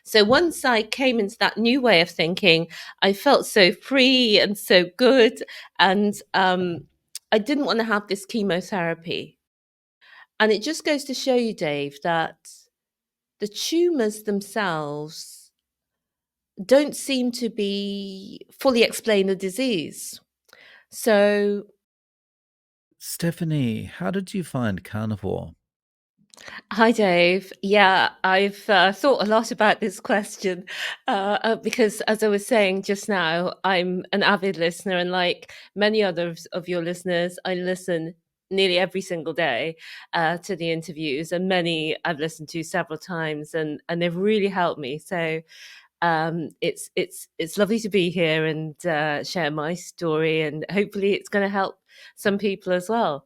So once I came into that new way of thinking, I felt so free and so good. And I didn't want to have this chemotherapy. And it just goes to show you, Dave, that the tumors themselves don't seem to be fully explain the disease. So, Stephanie, how did you find carnivore? hi, Dave. Yeah, I've thought a lot about this question because, as I was saying just now, I'm an avid listener, and like many others of your listeners, I listen nearly every single day to the interviews, and many I've listened to several times, and they've really helped me. So, it's lovely to be here and share my story, and hopefully, it's going to help some people as well.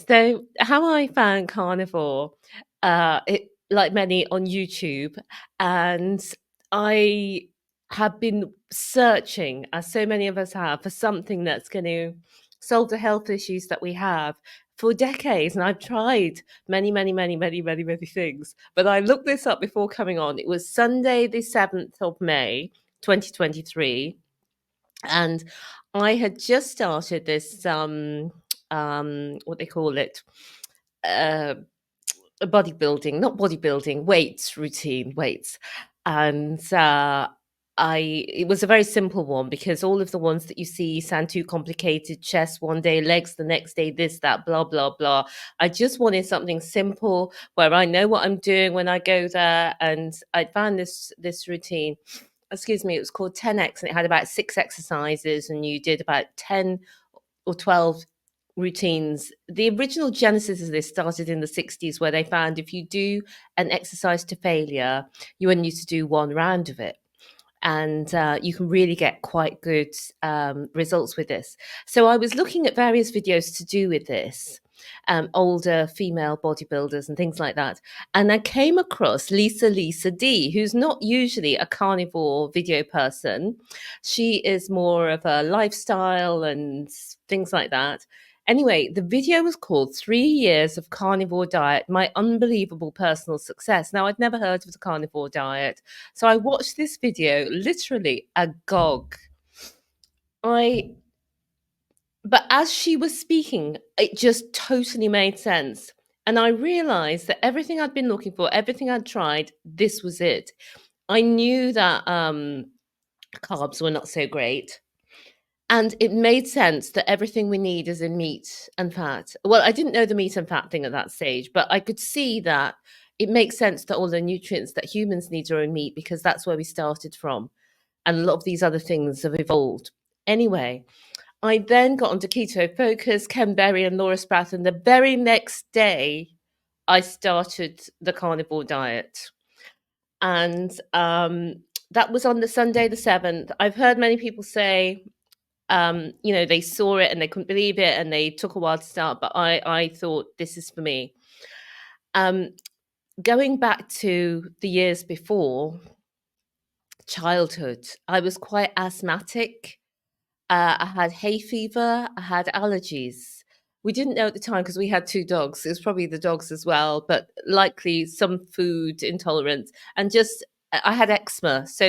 So, how I found carnivore, it like many on YouTube, and I have been searching, as so many of us have, for something that's going to solve the health issues that we have for decades. And I've tried many things. But I looked this up before coming on. It was Sunday, the 7th of May, 2023. And I had just started this what they call it, uh bodybuilding, not bodybuilding, weights routine, weights. And I it was a very simple one because all of the ones that you see sound too complicated. Chest one day, legs the next day, this, that, blah, blah, blah. I just wanted something simple where I know what I'm doing when I go there. And I found this routine. Excuse me, it was called 10X, and it had about 6 exercises, and you did about 10 or 12 routines. The original genesis of this started in the 60s, where they found if you do an exercise to failure, you only need to do one round of it. And you can really get quite good results with this. So I was looking at various videos to do with this, older female bodybuilders and things like that. And I came across Lisa D, who's not usually a carnivore video person. She is more of a lifestyle and things like that. Anyway, the video was called 3 Years of Carnivore Diet, My Unbelievable Personal Success. Now, I'd never heard of the carnivore diet. So I watched this video literally agog. I But as she was speaking, it just totally made sense. And I realized that everything I'd been looking for, everything I'd tried, this was it. I knew that carbs were not so great. And it made sense that everything we need is in meat and fat. Well, I didn't know the meat and fat thing at that stage, but I could see that it makes sense that all the nutrients that humans need are in meat because that's where we started from. And a lot of these other things have evolved. Anyway, I then got onto Keto Focus, Ken Berry, and Laura Spratt. And the very next day, I started the carnivore diet. And that was on the Sunday, the 7th. I've heard many people say, they saw it and they couldn't believe it and they took a while to start, but I thought this is for me. Um, Going back to the years before, childhood, I was quite asthmatic. I had hay fever. I had allergies. We didn't know at the time because we had two dogs. It was probably the dogs as well, but likely some food intolerance. And just I had eczema, so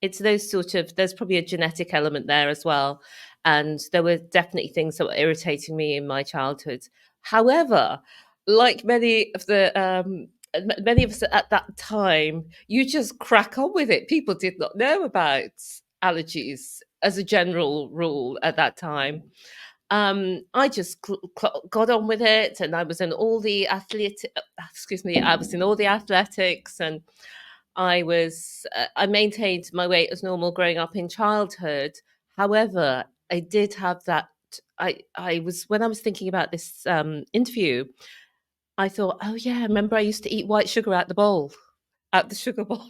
it's those sort of. There's probably a genetic element there as well, and there were definitely things that were irritating me in my childhood. However, like many of us at that time, you just crack on with it. People did not know about allergies as a general rule at that time. I just got on with it, and I was in all the I was in all the athletics, and I maintained my weight as normal growing up in childhood. However, I did have that. I was when I was thinking about this interview, I thought, oh yeah, remember I used to eat white sugar out the bowl, out the sugar bowl.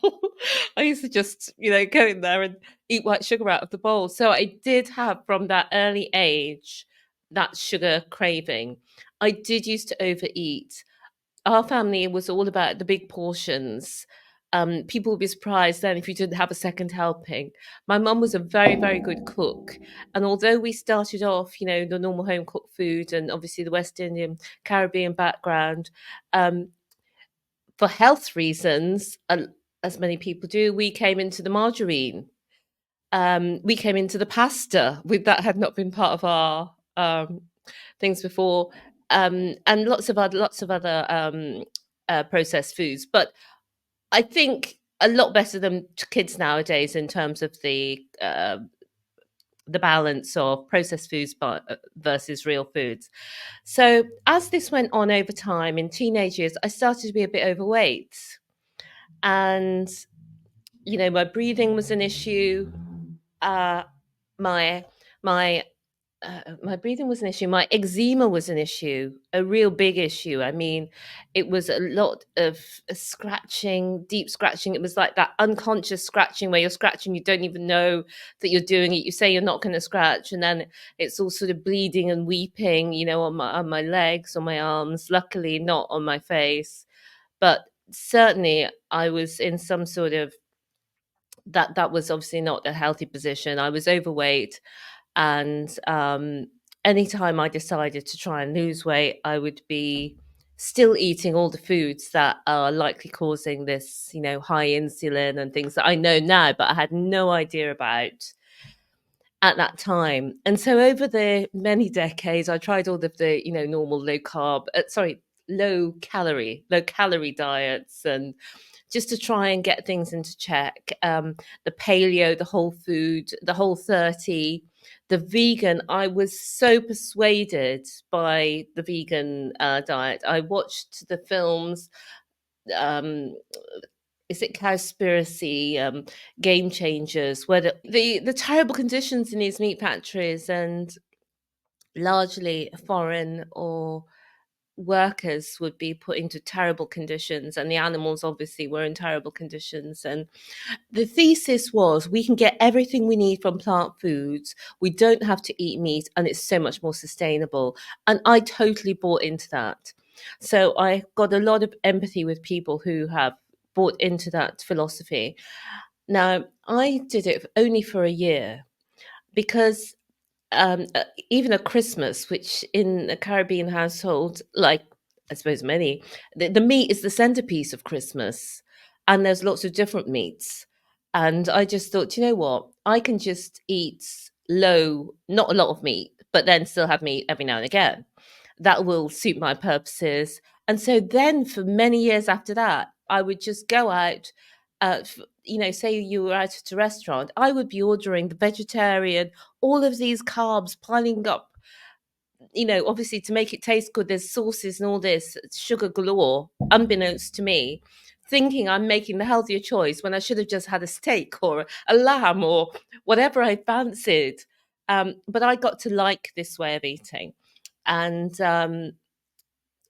I used to just, go in there and eat white sugar out of the bowl. So I did have from that early age that sugar craving. I did used to overeat. Our family was all about the big portions. People would be surprised then if you didn't have a second helping. My mum was a very, very good cook. And although we started off, the normal home cooked food and obviously the West Indian Caribbean background, um, for health reasons, as many people do, we came into the margarine. We came into the pasta. That had not been part of our things before, and lots of other processed foods. But I think a lot better than kids nowadays in terms of the balance of processed foods versus real foods. So as this went on over time in teenage years, I started to be a bit overweight, and my breathing was an issue. Uh, my my my breathing was an issue. My eczema was an issue, a real big issue. I mean, it was a lot of scratching, deep scratching. It was like that unconscious scratching where you're scratching, you don't even know that you're doing it. You say you're not going to scratch, and then it's all sort of bleeding and weeping, on my legs, on my arms. Luckily, not on my face, but certainly I was in some sort of that was obviously not a healthy position. I was overweight, and anytime I decided to try and lose weight, I would be still eating all the foods that are likely causing this, high insulin and things that I know now, but I had no idea about at that time. And so over the many decades, I tried all of the, normal low carb, sorry, low calorie diets, and just to try and get things into check. The paleo, the whole food, the whole 30, the vegan. I was so persuaded by the vegan diet. I watched the films. Um, is it Cowspiracy, Game Changers, where the terrible conditions in these meat factories, and largely foreign or workers would be put into terrible conditions, and the animals obviously were in terrible conditions. And the thesis was we can get everything we need from plant foods, we don't have to eat meat, and it's so much more sustainable. And I totally bought into that. So I got a lot of empathy with people who have bought into that philosophy. Now, I did it only for a year because um, uh, even at Christmas, which in a Caribbean household, like I suppose many, the meat is the centerpiece of Christmas, and there's lots of different meats. And I just thought, you know what, I can just eat not a lot of meat, but then still have meat every now and again. That will suit my purposes. And so then, for many years after that, I would just go out. Say you were out at a restaurant, I would be ordering the vegetarian, all of these carbs piling up, obviously to make it taste good. There's sauces and all this sugar galore, unbeknownst to me, thinking I'm making the healthier choice when I should have just had a steak or a lamb or whatever I fancied. But I got to like this way of eating. And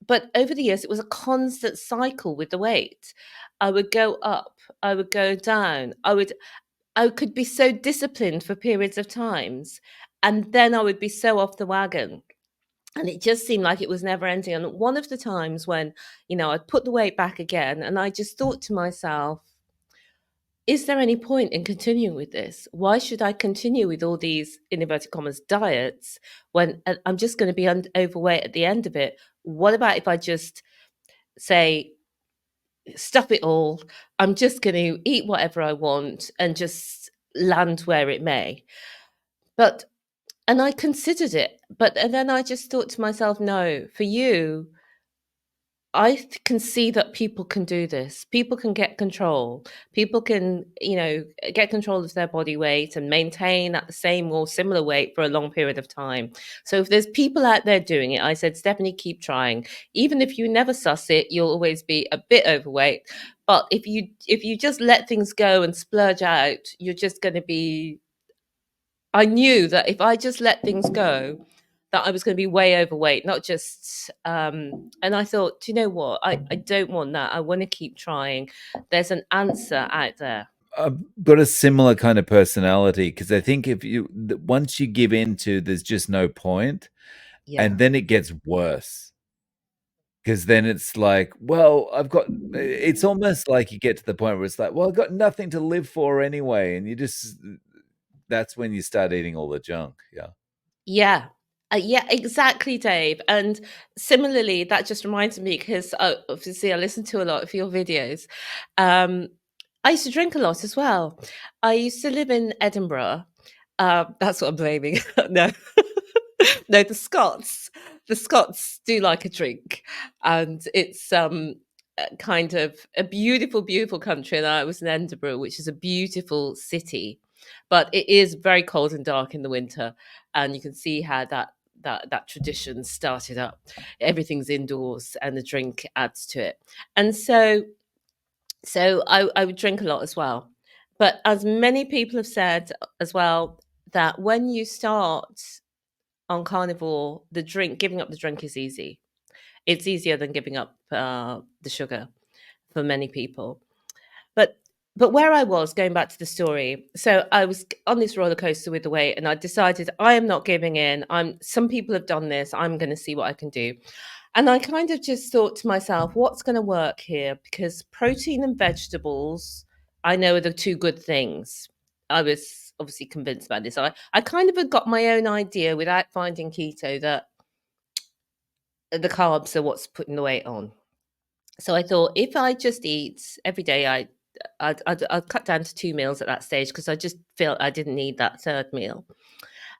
but over the years, it was a constant cycle with the weight. I would go up, I would go down, I could be so disciplined for periods of times, and then I would be so off the wagon. And it just seemed like it was never ending. And one of the times when, I'd put the weight back again, and I just thought to myself, is there any point in continuing with this? Why should I continue with all these, in inverted commas, diets when I'm just going to be overweight at the end of it? What about if I just say, stuff it all, I'm just going to eat whatever I want and just land where it may? But and I considered it, but and then I just thought to myself, no, for you, can see that people can do this. People can get control. People can, get control of their body weight and maintain at the same or similar weight for a long period of time. So if there's people out there doing it, I said, Stephanie, keep trying. Even if you never suss it, you'll always be a bit overweight. But if you just let things go and splurge out, you're just going to be. I knew that if I just let things go, that I was going to be way overweight, not just. And I thought, do you know what? I don't want that. I want to keep trying. There's an answer out there. I've got a similar kind of personality because I think once you give in to, there's just no point, Yeah. and then it gets worse because then it's like, well, it's almost like you get to the point where it's like, well, I've got nothing to live for anyway, and that's when you start eating all the junk. Yeah. Yeah. Yeah, exactly, Dave. And similarly, that just reminds me because obviously I listen to a lot of your videos. Um, I used to drink a lot as well. I used to live in Edinburgh. That's what I'm blaming. No, no, the Scots. The Scots do like a drink, and it's kind of a beautiful, beautiful country. And I was in Edinburgh, which is a beautiful city, but it is very cold and dark in the winter, and you can see how that tradition started up. Everything's indoors, and the drink adds to it, and so I would drink a lot as well. But as many people have said as well, that when you start on carnivore, giving up the drink is easy. It's easier than giving up the sugar for many people. But but where I was going back to the story, so I was on this roller coaster with the weight, and I decided I am not giving in. Some people have done this. I'm going to see what I can do. And I kind of just thought to myself, what's going to work here? Because protein and vegetables, I know, are the two good things. I was obviously convinced about this. I kind of had got my own idea without finding keto that the carbs are what's putting the weight on. So I thought if I just eat every day, I'd cut down to 2 meals at that stage because I just felt I didn't need that third meal.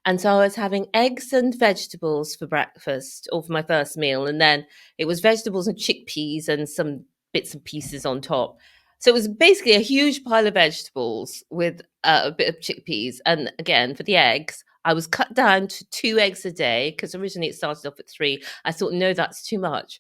And so I was having eggs and vegetables for breakfast or for my first meal. And then it was vegetables and chickpeas and some bits and pieces on top. So it was basically a huge pile of vegetables with a bit of chickpeas. And again, for the eggs, I was cut down to 2 eggs a day because originally it started off at three. I thought, no, that's too much.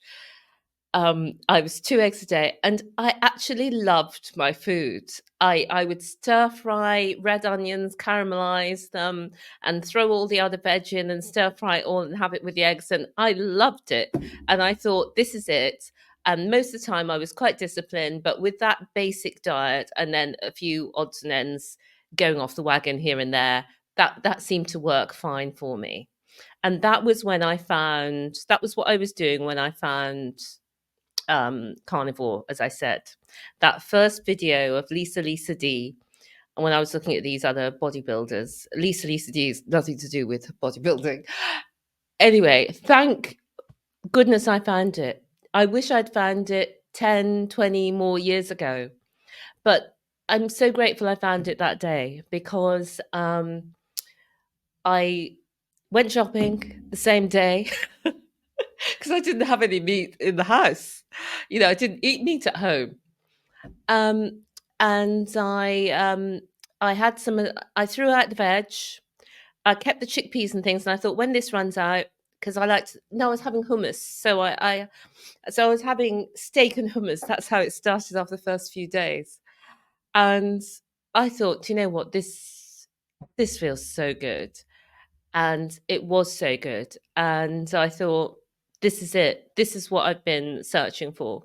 I was 2 eggs a day, and I actually loved my food. I would stir fry red onions, caramelize them, and throw all the other veg in and stir fry it all and have it with the eggs. And I loved it. And I thought, this is it. And most of the time, I was quite disciplined, but with that basic diet and then a few odds and ends going off the wagon here and there, that seemed to work fine for me. And that was what I was doing when I found carnivore, as I said. That first video of Lisa D, when I was looking at these other bodybuilders, Lisa D is nothing to do with bodybuilding. Anyway, thank goodness I found it. I wish I'd found it 10, 20 more years ago. But I'm so grateful I found it that day because I went shopping the same day because I didn't have any meat in the house. I didn't eat meat at home. Um, and I had some. I threw out the veg. I kept the chickpeas and things, and I thought when this runs out, because I liked. No, I was having hummus, so I was having steak and hummus. That's how it started off the first few days, and I thought, "Do you know what, this feels so good, and it was so good, and I thought, this is it. This is what I've been searching for.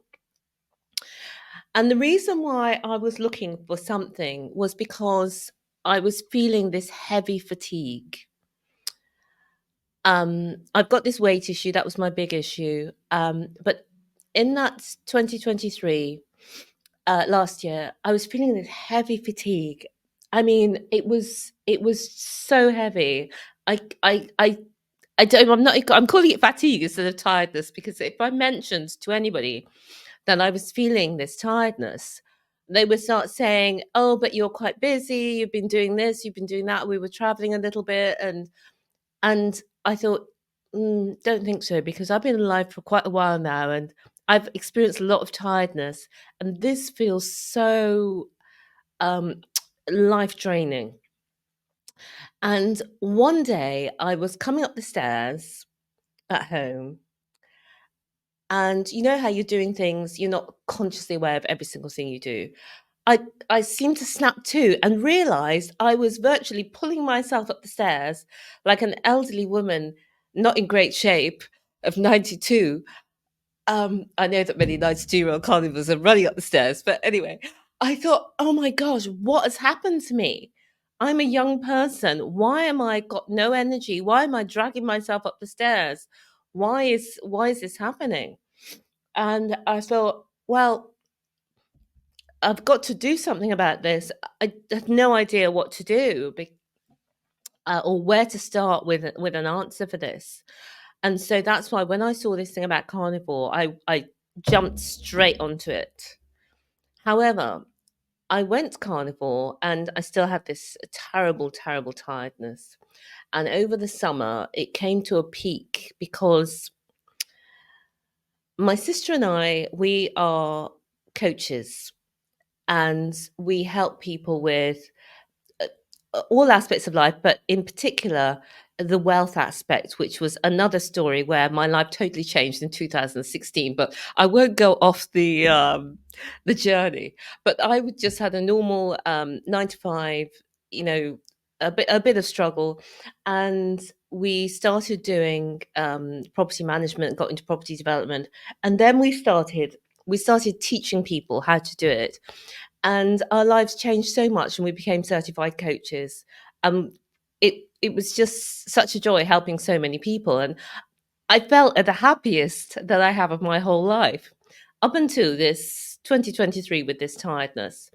And the reason why I was looking for something was because I was feeling this heavy fatigue. I've got this weight issue. That was my big issue. But in that 2023, last year, I was feeling this heavy fatigue. I mean, it was so heavy. I I I I don't. I'm not. I'm calling it fatigue instead of tiredness because if I mentioned to anybody that I was feeling this tiredness, they would start saying, "Oh, but you're quite busy. You've been doing this. You've been doing that. We were traveling a little bit," and I thought, don't think so because I've been alive for quite a while now, and I've experienced a lot of tiredness, and this feels so um, life draining. And one day I was coming up the stairs at home, and you know how you're doing things, you're not consciously aware of every single thing you do. I seemed to snap to and realized I was virtually pulling myself up the stairs like an elderly woman, not in great shape, of 92. I know that many 92-year-old carnivores are running up the stairs, but anyway, I thought, oh my gosh, what has happened to me? I'm a young person. Why am I got no energy? Why am I dragging myself up the stairs? Why is this happening? And I thought, well, I've got to do something about this. I had no idea what to do or where to start with an answer for this. And so that's why when I saw this thing about carnivore, I jumped straight onto it. However, I went carnivore and I still had this terrible, terrible tiredness. And over the summer, it came to a peak because my sister and I, we are coaches and we help people with uh, all aspects of life, but in particular, the wealth aspect, which was another story where my life totally changed in 2016. But I won't go off the journey. But I would just had a normal 9 to 5, you know, a bit of struggle, and we started doing property management, got into property development, and then we started teaching people how to do it, and our lives changed so much and we became certified coaches. Um it it was just such a joy helping so many people, and I felt at the happiest that I have of my whole life up until this 2023 with this tiredness.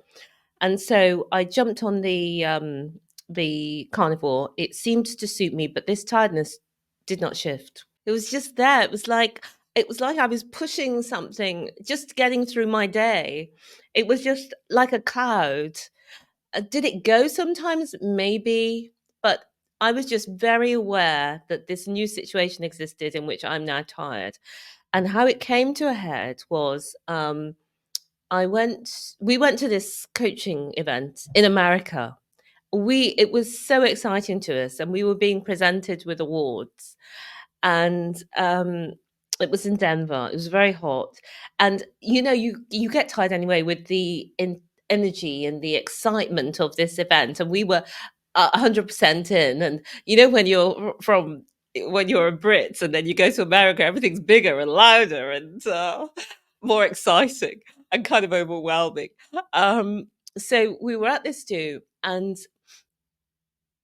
And so I jumped on the carnivore. It seemed to suit me, but this tiredness did not shift. It was just there. It was like I was pushing something, just getting through my day. It was just like a cloud. Did it go sometimes? Maybe, but I was just very aware that this new situation existed in which I'm now tired. And how it came to a head was we went to this coaching event in America. It was so exciting to us, and we were being presented with awards, and it was in Denver. It was very hot, and you get tired anyway with the energy and the excitement of this event, and we were 100% in. And when you're a Brit and then you go to America, everything's bigger and louder and more exciting and kind of overwhelming. Um, so we were at this do, and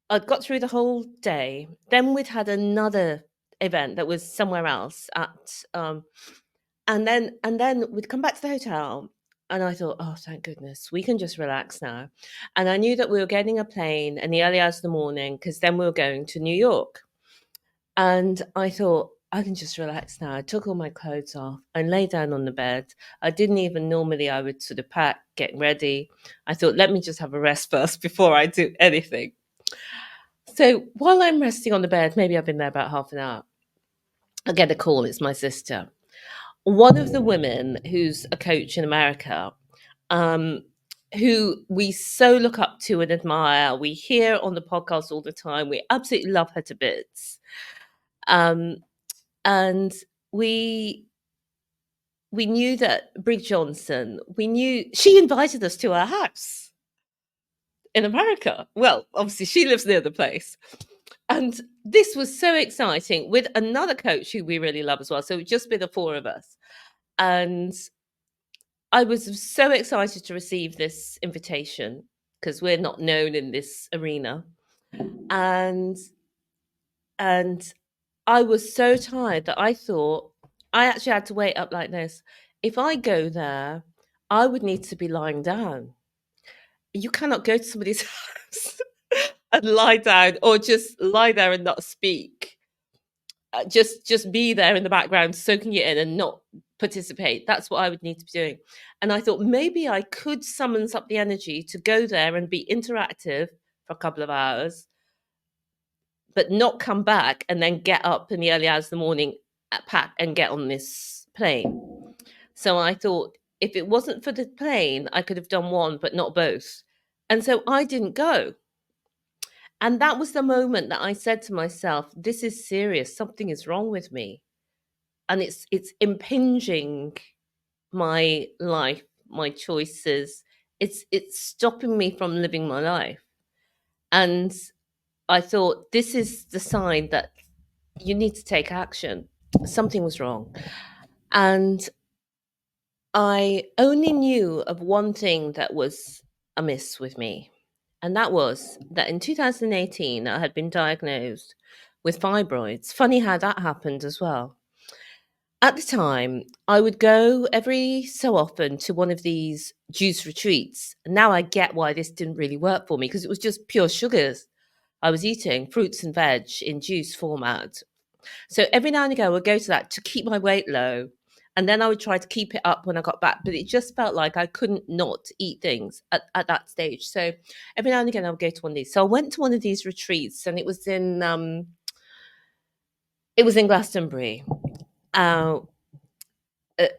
I'd got through the whole day. Then we'd had another event that was somewhere else and then we'd come back to the hotel, and I thought, oh, thank goodness, we can just relax now. And I knew that we were getting a plane in the early hours of the morning because then we were going to New York. And I thought, I can just relax now. I took all my clothes off and lay down on the bed. I didn't even normally, I would sort of pack, get ready. I thought, let me just have a rest first before I do anything. So while I'm resting on the bed, maybe I've been there about half an hour, I get a call. It's my sister. One of the women who's a coach in America, um, who we so look up to and admire. We hear on the podcast all the time. We absolutely love her to bits. Um, and we we knew that Brig Johnson, we knew she invited us to her house in America. Well, obviously she lives near the place. And this was so exciting with another coach who we really love as well. So it would just be the four of us. And I was so excited to receive this invitation because we're not known in this arena. And and I was so tired that I thought I actually had to wait up like this. If I go there, I would need to be lying down. You cannot go to somebody's house and lie down, or just lie there and not speak. Just be there in the background, soaking it in and not participate. That's what I would need to be doing. And I thought maybe I could summons up the energy to go there and be interactive for a couple of hours, but not come back and then get up in the early hours of the morning, pack and get on this plane. So I thought if it wasn't for the plane, I could have done one, but not both. And so I didn't go. And that was the moment that I said to myself, this is serious. Something is wrong with me. And it's impinging my life, my choices. It's stopping me from living my life. And I thought this is the sign that you need to take action. Something was wrong. And I only knew of one thing that was amiss with me. And that was that in 2018, I had been diagnosed with fibroids. Funny how that happened as well. At the time, I would go every so often to one of these juice retreats. Now I get why this didn't really work for me because it was just pure sugars. I was eating fruits and veg in juice format. So every now and again, I would go to that to keep my weight low. And then I would try to keep it up when I got back, but it just felt like I couldn't not eat things at that stage. So every now and again, I would go to one of these. So I went to one of these retreats, and it was in Glastonbury. Uh,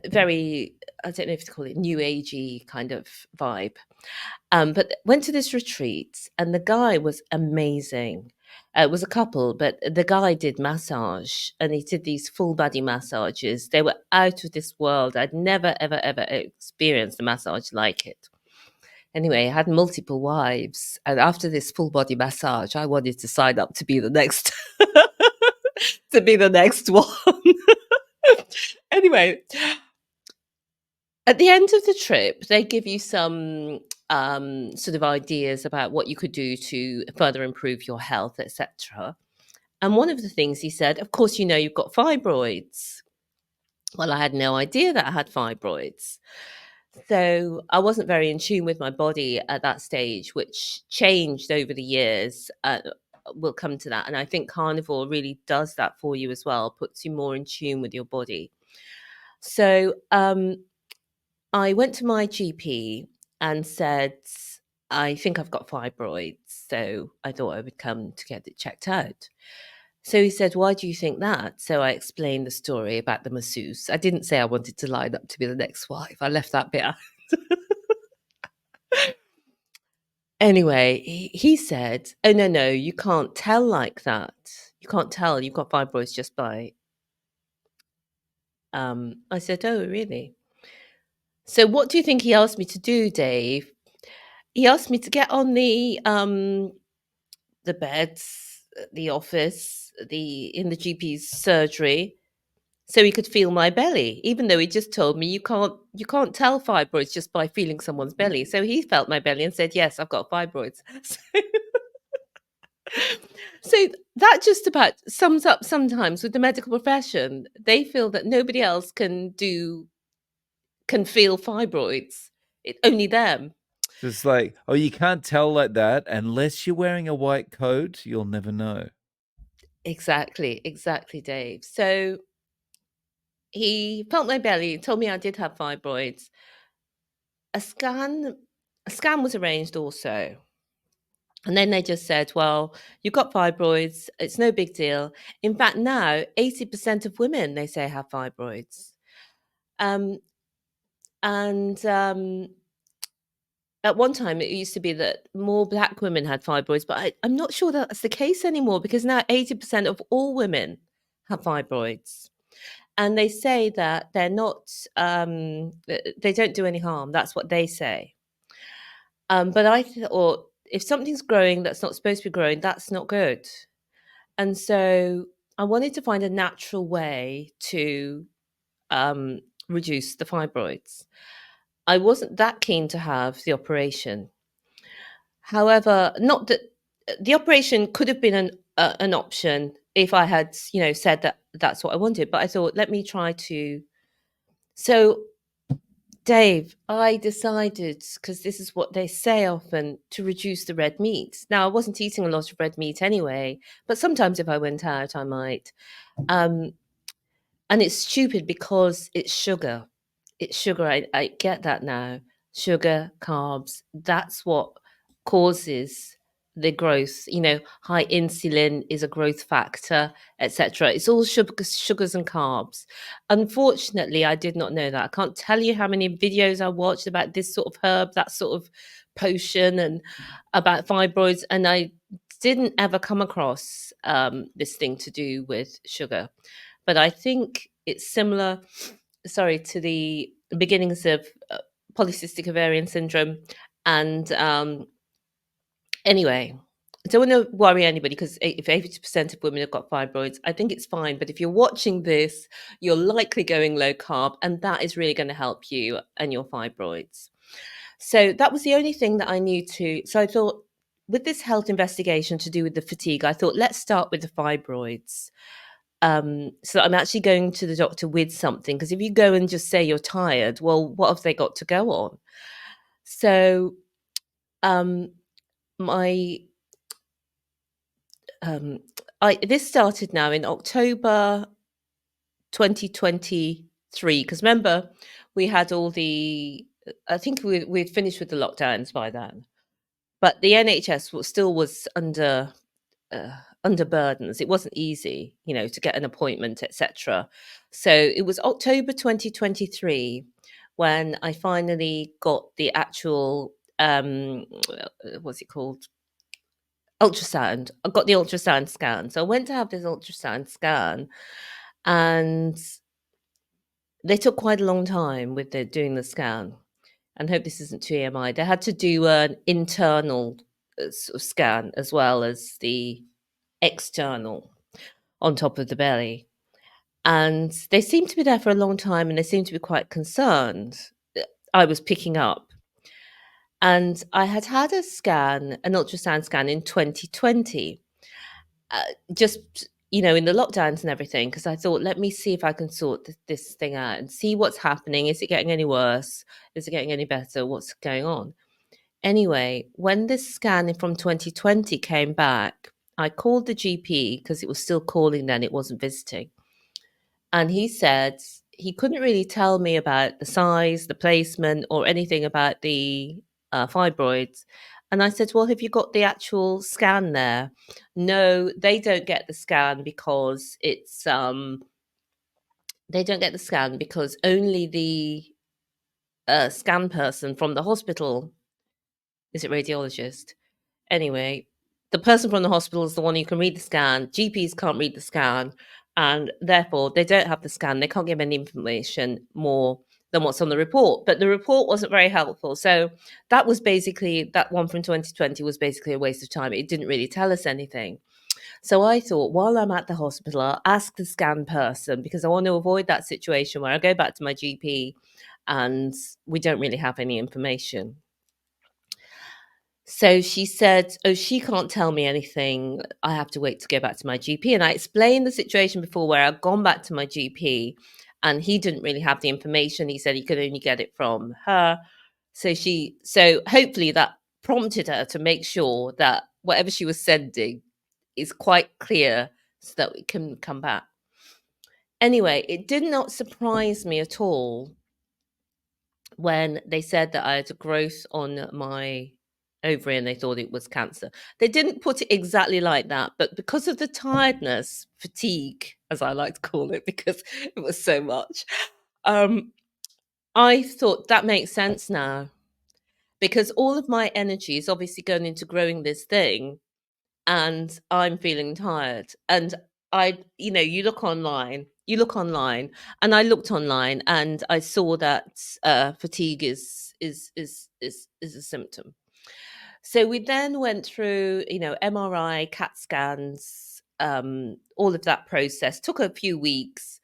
Very, I don't know if to call it new agey kind of vibe. But went to this retreat, and the guy was amazing. It was a couple, but the guy did massage, and he did these full body massages. They were out of this world. I'd never, ever, ever experienced a massage like it. Anyway, I had multiple wives, and after this full body massage, I wanted to sign up to be the next to be the next one. Anyway, at the end of the trip, they give you some sort of ideas about what you could do to further improve your health, etc. And one of the things he said, of course, you know, you've got fibroids. Well, I had no idea that I had fibroids. So I wasn't very in tune with my body at that stage, which changed over the years. We'll come to that. And I think carnivore really does that for you as well, puts you more in tune with your body. So I went to my GP and said, I think I've got fibroids. So I thought I would come to get it checked out. So he said, why do you think that? So I explained the story about the masseuse. I didn't say I wanted to line up to be the next wife. I left that bit out. Anyway, he said, oh, no, no, you can't tell like that. You can't tell you've got fibroids just by. I said, oh, really? So what do you think he asked me to do, Dave? He asked me to get on the beds, the office, the in the GP's surgery, so he could feel my belly, even though he just told me you can't tell fibroids just by feeling someone's belly. So he felt my belly and said, yes, I've got fibroids. So that just about sums up sometimes with the medical profession. They feel that nobody else can feel fibroids. Only them. It's like, oh, you can't tell like that unless you're wearing a white coat. You'll never know. Exactly, Dave. So he felt my belly, told me I did have fibroids. A scan a scan was arranged also. And then they just said, well, you've got fibroids. It's no big deal. In fact, now 80% of women, they say, have fibroids. Um, and At one time, it used to be that more Black women had fibroids, but I'm not sure that's the case anymore, because now 80% of all women have fibroids. And they say that they're not, they don't do any harm. That's what they say. But I thought, if something's growing that's not supposed to be growing, that's not good. And so I wanted to find a natural way to um, reduce the fibroids. I wasn't that keen to have the operation. However, not that the operation could have been an option if I had, said that that's what I wanted. But I thought, let me try to. So, Dave, I decided, because this is what they say often, to reduce the red meat. Now, I wasn't eating a lot of red meat anyway, but sometimes if I went out, I might. Um, and it's stupid because it's sugar. It's sugar. I get that now. Sugar, carbs, that's what causes the growth. High insulin is a growth factor, etc. It's all sugars and carbs. Unfortunately, I did not know that. I can't tell you how many videos I watched about this sort of herb, that sort of potion, and about fibroids, and I didn't ever come across this thing to do with sugar. But I think it's similar, sorry, to the beginnings of polycystic ovarian syndrome. And anyway, I don't want to worry anybody, because if 80% of women have got fibroids, I think it's fine. But if you're watching this, you're likely going low carb, and that is really going to help you and your fibroids. So that was the only thing that I knew to. So I thought, with this health investigation to do with the fatigue, I thought, let's start with the fibroids. So I'm actually going to the doctor with something, because if you go and just say you're tired, well, what have they got to go on? So um, my this started now in October 2023. three, because remember, we had all the, I think we'd finished with the lockdowns by then, but the NHS still was uh, under burdens. It wasn't easy, to get an appointment, etc. So it was October 2023 when I finally got the actual, what's it called? Ultrasound. I got the ultrasound scan. So I went to have this ultrasound scan, and they took quite a long time with doing the scan. And hope this isn't too EMI. They had to do an internal sort of scan as well as the external on top of the belly. And they seemed to be there for a long time, and they seemed to be quite concerned. I was picking up. And I had had an ultrasound scan in 2020, uh, just, in the lockdowns and everything, because I thought, let me see if I can sort this thing out and see what's happening. Is it getting any worse? Is it getting any better? What's going on? Anyway, when this scan from 2020 came back, I called the GP because it was still calling then, it wasn't visiting. And he said he couldn't really tell me about the size, the placement, or anything about the fibroids. And I said, well, have you got the actual scan there? No, they don't get the scan because they don't get the scan because only the scan person from the hospital, is it radiologist? Anyway, the person from the hospital is the one who can read the scan. GPs can't read the scan, and therefore they don't have the scan. They can't give any information more than what's on the report. But the report wasn't very helpful. So that was basically, that one from 2020 was basically a waste of time. It didn't really tell us anything. So I thought, while I'm at the hospital, I'll ask the scan person, because I want to avoid that situation where I go back to my GP and we don't really have any information. So she said, oh, she can't tell me anything. I have to wait to go back to my GP. And I explained the situation before where I'd gone back to my GP and he didn't really have the information. He said he could only get it from her. So hopefully that prompted her to make sure that whatever she was sending is quite clear so that we can come back. Anyway, it did not surprise me at all when they said that I had a growth on my ovary and they thought it was cancer. They didn't put it exactly like that, but because of the tiredness, fatigue, as I like to call it, because it was so much, um, I thought that makes sense now, because all of my energy is obviously going into growing this thing, and I'm feeling tired. And you look online, and I looked online, and I saw that fatigue is a symptom. So we then went through, MRI, CAT scans, all of that process took a few weeks.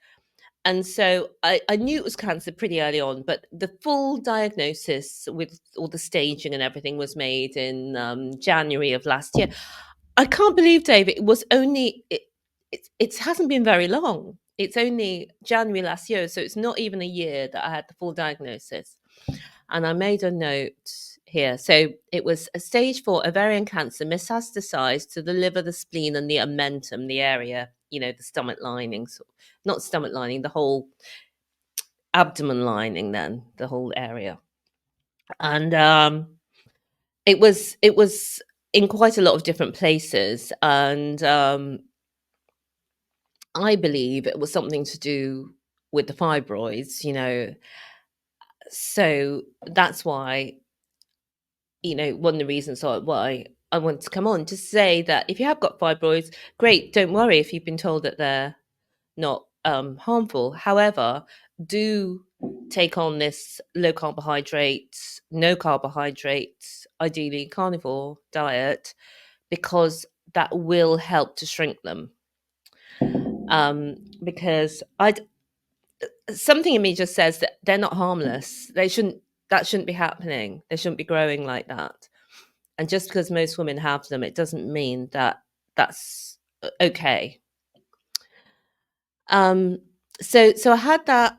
And so I knew it was cancer pretty early on, but the full diagnosis with all the staging and everything was made in January of last year. I can't believe, David, it was only it hasn't been very long. It's only January last year, so it's not even a year that I had the full diagnosis. And I made a note here. So it was a stage 4 ovarian cancer, metastasized to the liver, the spleen, and the omentum, the area, the stomach lining, not stomach lining, the whole abdomen lining, then the whole area. And it was in quite a lot of different places, and I believe it was something to do with the fibroids. So that's why, one of the reasons why I want to come on to say that if you have got fibroids, great, don't worry if you've been told that they're not harmful. However, do take on this low carbohydrates, no carbohydrates, ideally carnivore diet, because that will help to shrink them. Because something in me just says that they're not harmless. That shouldn't be happening. They shouldn't be growing like that. And just because most women have them, it doesn't mean that that's okay. Um, so I had that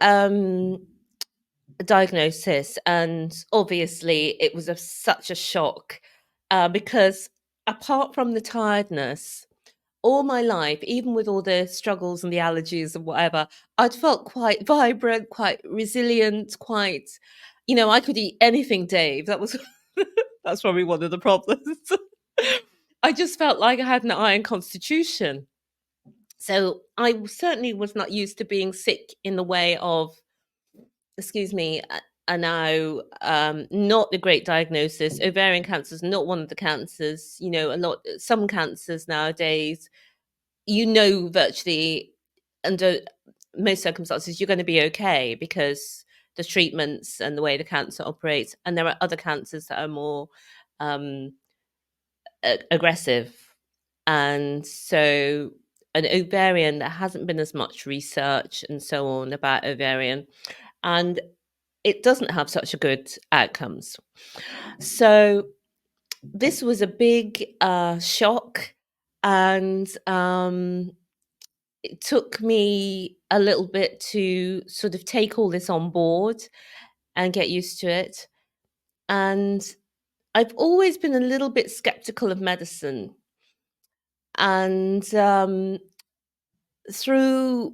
diagnosis, and obviously it was such a shock, because apart from the tiredness, all my life, even with all the struggles and the allergies and whatever, I'd felt quite vibrant, quite resilient, quite, I could eat anything, Dave. That was that's probably one of the problems. I just felt like I had an iron constitution. So I certainly was not used to being sick in the way of, excuse me, a now not a great diagnosis. Ovarian cancer is not one of the cancers. Some cancers nowadays, virtually under most circumstances, you're going to be okay because the treatments and the way the cancer operates. And there are other cancers that are more um, aggressive. And so, an ovarian, there hasn't been as much research and so on about ovarian. And it doesn't have such a good outcomes. So, this was a big shock. And it took me a little bit to sort of take all this on board and get used to it. And I've always been a little bit skeptical of medicine. And through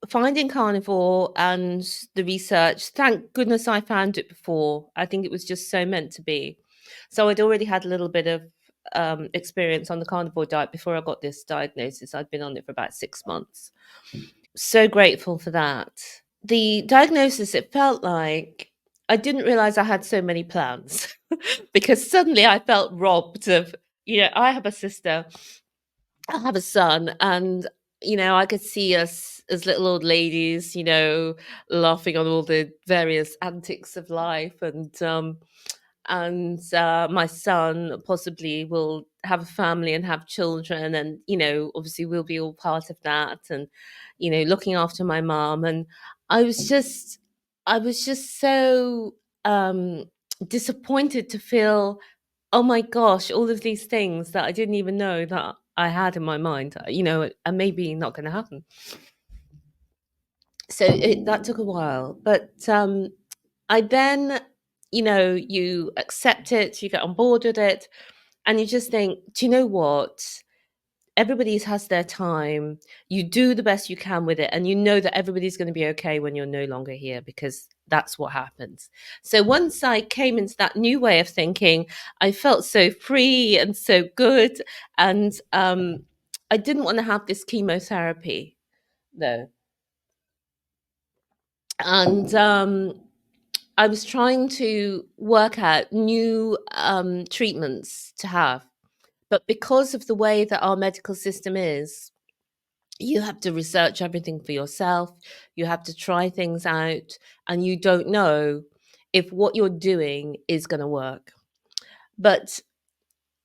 finding carnivore and the research, thank goodness I found it before. I think it was just so meant to be. So I'd already had a little bit of experience on the carnivore diet before I got this diagnosis. I'd been on it for about 6 months. So grateful for that. The diagnosis, it felt like I didn't realize I had so many plans because suddenly I felt robbed of, I have a sister, I have a son, and I could see us as little old ladies, laughing on all the various antics of life, and my son possibly will have a family and have children, and obviously we'll be all part of that, and looking after my mom. And i was just I was just so um disappointed to feel, oh my gosh, all of these things that I didn't even know that I had in my mind, are maybe not going to happen. So that took a while, but I then, you accept it, you get on board with it, and you just think, do you know what? Everybody has their time. You do the best you can with it, and you know that everybody's going to be okay when you're no longer here, because that's what happens. So once I came into that new way of thinking, I felt so free and so good, and I didn't want to have this chemotherapy, though. And I was trying to work out new treatments to have. But because of the way that our medical system is, you have to research everything for yourself. You have to try things out, and you don't know if what you're doing is going to work. But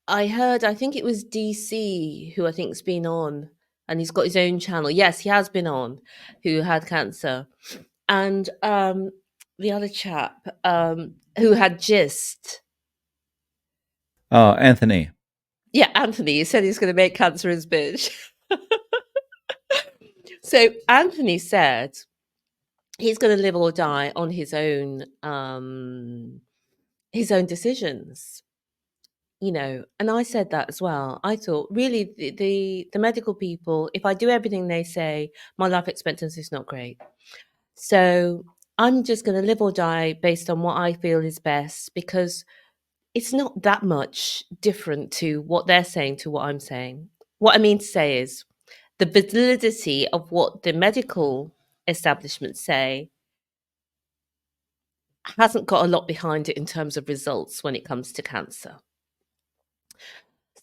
I think it was DC who I think's been on, and he's got his own channel. Yes, he has been on, who had cancer. And the other chap who had GIST. Oh, Anthony. Yeah, Anthony. He said he's going to make cancer his bitch. So Anthony said he's going to live or die on his own decisions. And I said that as well. I thought, really, the medical people, if I do everything they say, my life expectancy is not great. So I'm just going to live or die based on what I feel is best, because it's not that much different to what they're saying to what I'm saying. What I mean to say is the validity of what the medical establishment say hasn't got a lot behind it in terms of results when it comes to cancer.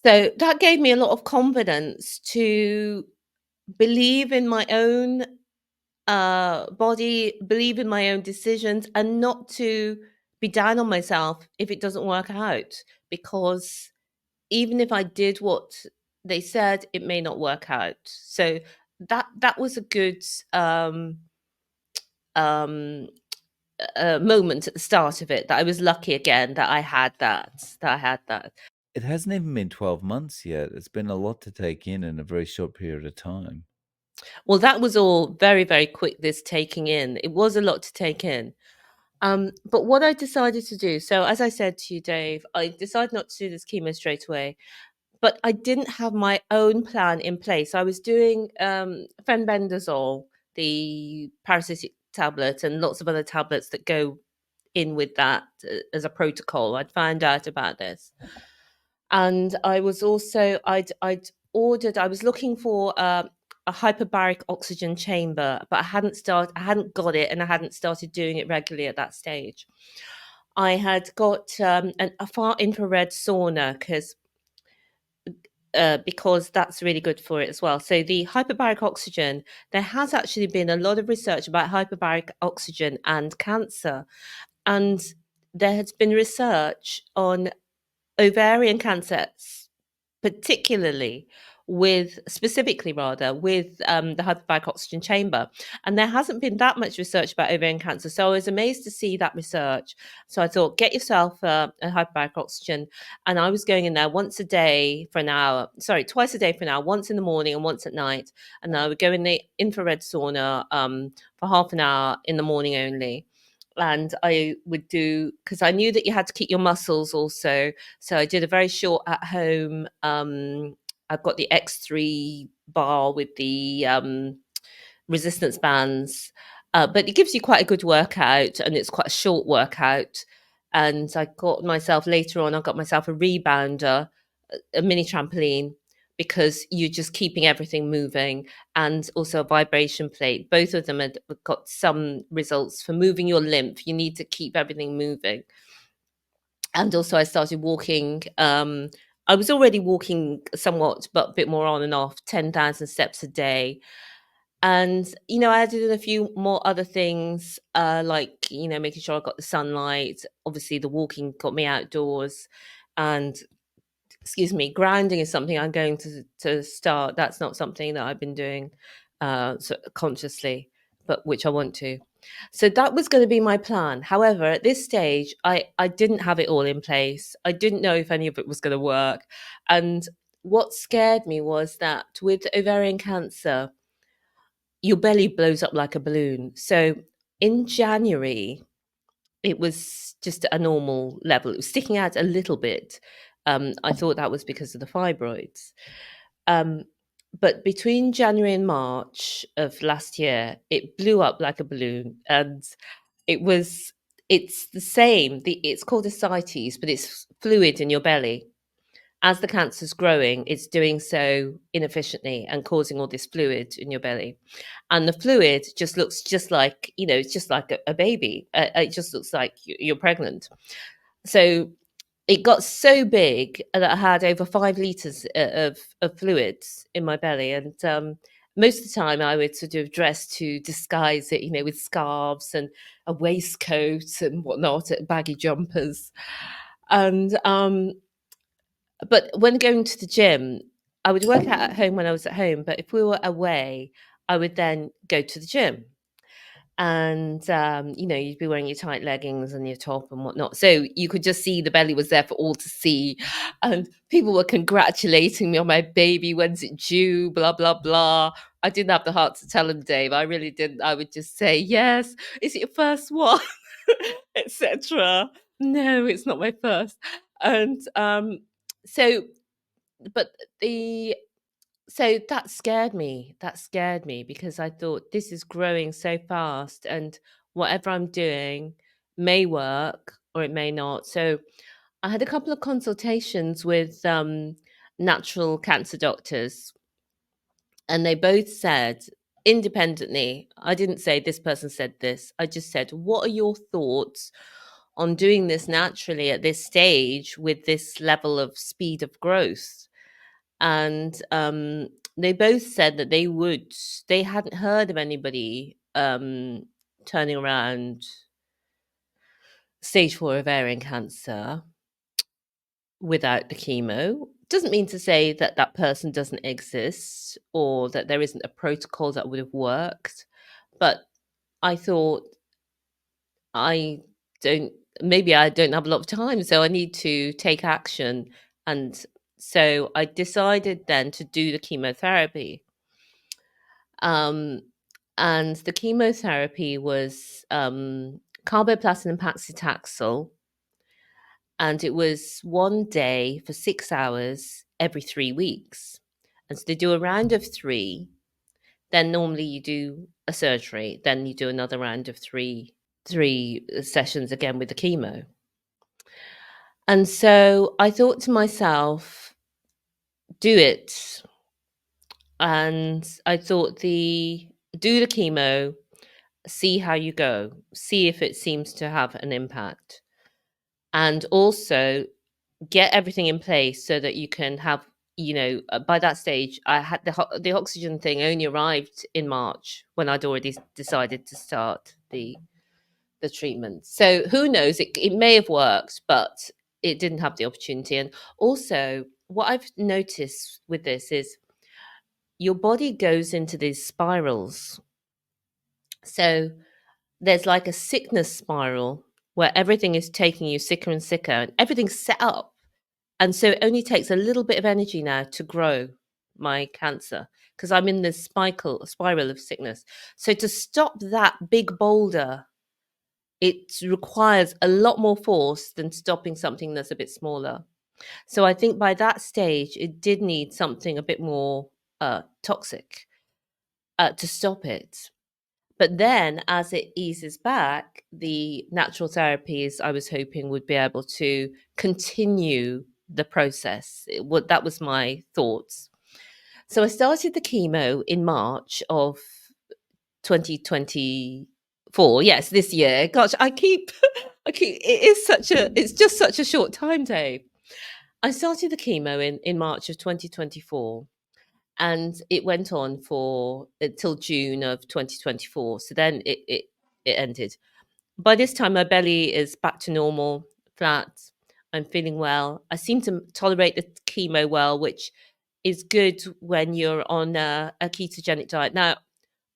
So that gave me a lot of confidence to believe in my own body, believe in my own decisions, and not to be down on myself if it doesn't work out. Because even if I did what they said, it may not work out. So that was a good um, moment at the start of it, that I was lucky again that I had that. It hasn't even been 12 months yet. It's been a lot to take in a very short period of time. Well, that was all very, very quick, this taking in. It was a lot to take in. But what I decided to do, so as I said to you, Dave, I decided not to do this chemo straight away. but I didn't have my own plan in place. I was doing fenbendazole, the parasitic tablet, and lots of other tablets that go in with that as a protocol. I'd found out about this, and I was also I'd ordered. I was looking for a hyperbaric oxygen chamber, but I hadn't got it, and I hadn't started doing it regularly at that stage. I had got a far infrared sauna because that's really good for it as well. So the hyperbaric oxygen, there has actually been a lot of research about hyperbaric oxygen and cancer, and there has been research on ovarian cancer, particularly with specifically rather with the hyperbaric oxygen chamber, and there hasn't been that much research about ovarian cancer, so I was amazed to see that research. So I thought, get yourself a hyperbaric oxygen, and I was going in there once a day for an hour, sorry, twice a day for an hour, once in the morning and once at night, and I would go in the infrared sauna for half an hour in the morning only. And I would do, because I knew that you had to keep your muscles also, so I did a very short at home. I've got the X3 bar with the resistance bands, but it gives you quite a good workout, and it's quite a short workout. And I got myself later on, I got myself a rebounder, a mini trampoline, because you're just keeping everything moving, and also a vibration plate. Both of them had got some results for moving your lymph. You need to keep everything moving. And also I started walking. I was already walking somewhat, but a bit more on and off, 10,000 steps a day. And I added in a few more other things, like making sure I got the sunlight. Obviously the walking got me outdoors, and excuse me, grounding is something I'm going to start. That's not something that I've been doing consciously, but which I want to. So that was going to be my plan. However, at this stage, I didn't have it all in place. I didn't know if any of it was going to work. And what scared me was that with ovarian cancer, your belly blows up like a balloon. So in January, it was just a normal level. It was sticking out a little bit. I thought that was because of the fibroids. Um, but between January and March of last year, it blew up like a balloon, and it was it's the same. It's called ascites, but it's fluid in your belly. As the cancer's growing, it's doing so inefficiently and causing all this fluid in your belly. And the fluid just looks just like, it's just like a baby. It just looks like you're pregnant. So it got so big that I had over 5 liters of fluids in my belly. And most of the time I would sort of dress to disguise it, with scarves and a waistcoat and whatnot, baggy jumpers. And but when going to the gym, I would work out at home when I was at home, but if we were away, I would then go to the gym. And you'd be wearing your tight leggings and your top and whatnot, so you could just see the belly was there for all to see, and people were congratulating me on my baby, when's it due, blah blah blah. I didn't have the heart to tell them, Dave. I really didn't. I would just say, yes, is it your first one? Etc. No, it's not my first. And so but the so that scared me. That scared me because I thought, this is growing so fast, and whatever I'm doing may work or it may not. So I had a couple of consultations with natural cancer doctors, and they both said independently, I didn't say this person said this. I just said, what are your thoughts on doing this naturally at this stage with this level of speed of growth? And they both said that they hadn't heard of anybody turning around stage 4 ovarian cancer without the chemo. Doesn't mean to say that that person doesn't exist or that there isn't a protocol that would have worked, but I thought, I don't maybe I don't have a lot of time, so I need to take action. And so I decided then to do the chemotherapy. Um, and the chemotherapy was carboplatin and paclitaxel, and it was one day for 6 hours every 3 weeks. And so they do a round of three. Then normally you do a surgery. Then you do another round of three sessions again with the chemo. And so I thought to myself, do it. And I thought do the chemo, see how you go, see if it seems to have an impact. And also get everything in place so that you can have, by that stage, I had the oxygen thing only arrived in March when I'd already decided to start the treatment. So who knows? It may have worked, but it didn't have the opportunity. And also, what I've noticed with this is your body goes into these spirals. So there's like a sickness spiral where everything is taking you sicker and sicker, and everything's set up. And so it only takes a little bit of energy now to grow my cancer because I'm in this spiral of sickness. So to stop that big boulder, it requires a lot more force than stopping something that's a bit smaller. So I think by that stage, it did need something a bit more toxic to stop it. But then, as it eases back, the natural therapies I was hoping would be able to continue the process. That was my thoughts. So I started the chemo in March of 2024. Yes, this year. Gosh, it's just such a short time, Dave. I started the chemo in March of 2024, and it went on for until June of 2024. So then it ended. By this time, my belly is back to normal, flat. I'm feeling well. I seem to tolerate the chemo well, which is good when you're on a ketogenic diet. Now,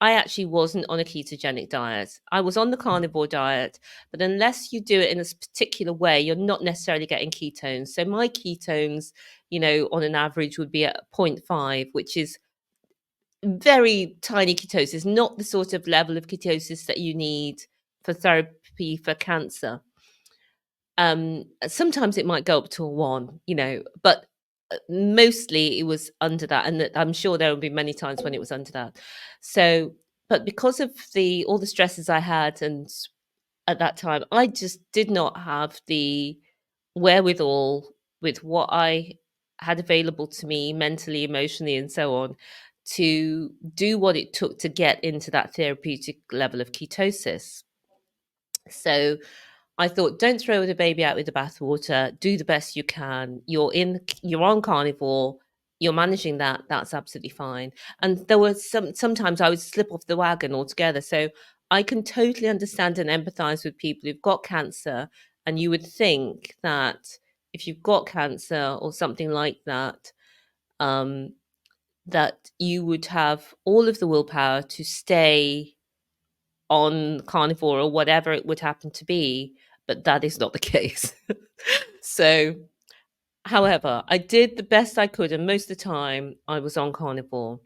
I actually wasn't on a ketogenic diet. I was on the carnivore diet, but unless you do it in a particular way, you're not necessarily getting ketones. So my ketones, on an average would be at zero point 0.5, which is very tiny ketosis, not the sort of level of ketosis that you need for therapy for cancer. Sometimes it might go up to a one, but mostly it was under that, and I'm sure there will be many times when it was under that. So, but because of all the stresses I had, and at that time, I just did not have the wherewithal with what I had available to me mentally, emotionally, and so on to do what it took to get into that therapeutic level of ketosis. So I thought, don't throw the baby out with the bathwater. Do the best you can. You're on carnivore. You're managing that. That's absolutely fine. And there was sometimes I would slip off the wagon altogether. So I can totally understand and empathize with people who've got cancer. And you would think that if you've got cancer or something like that, um, that you would have all of the willpower to stay on carnivore or whatever it would happen to be, but that is not the case. So, however, I did the best I could, and most of the time I was on carnivore.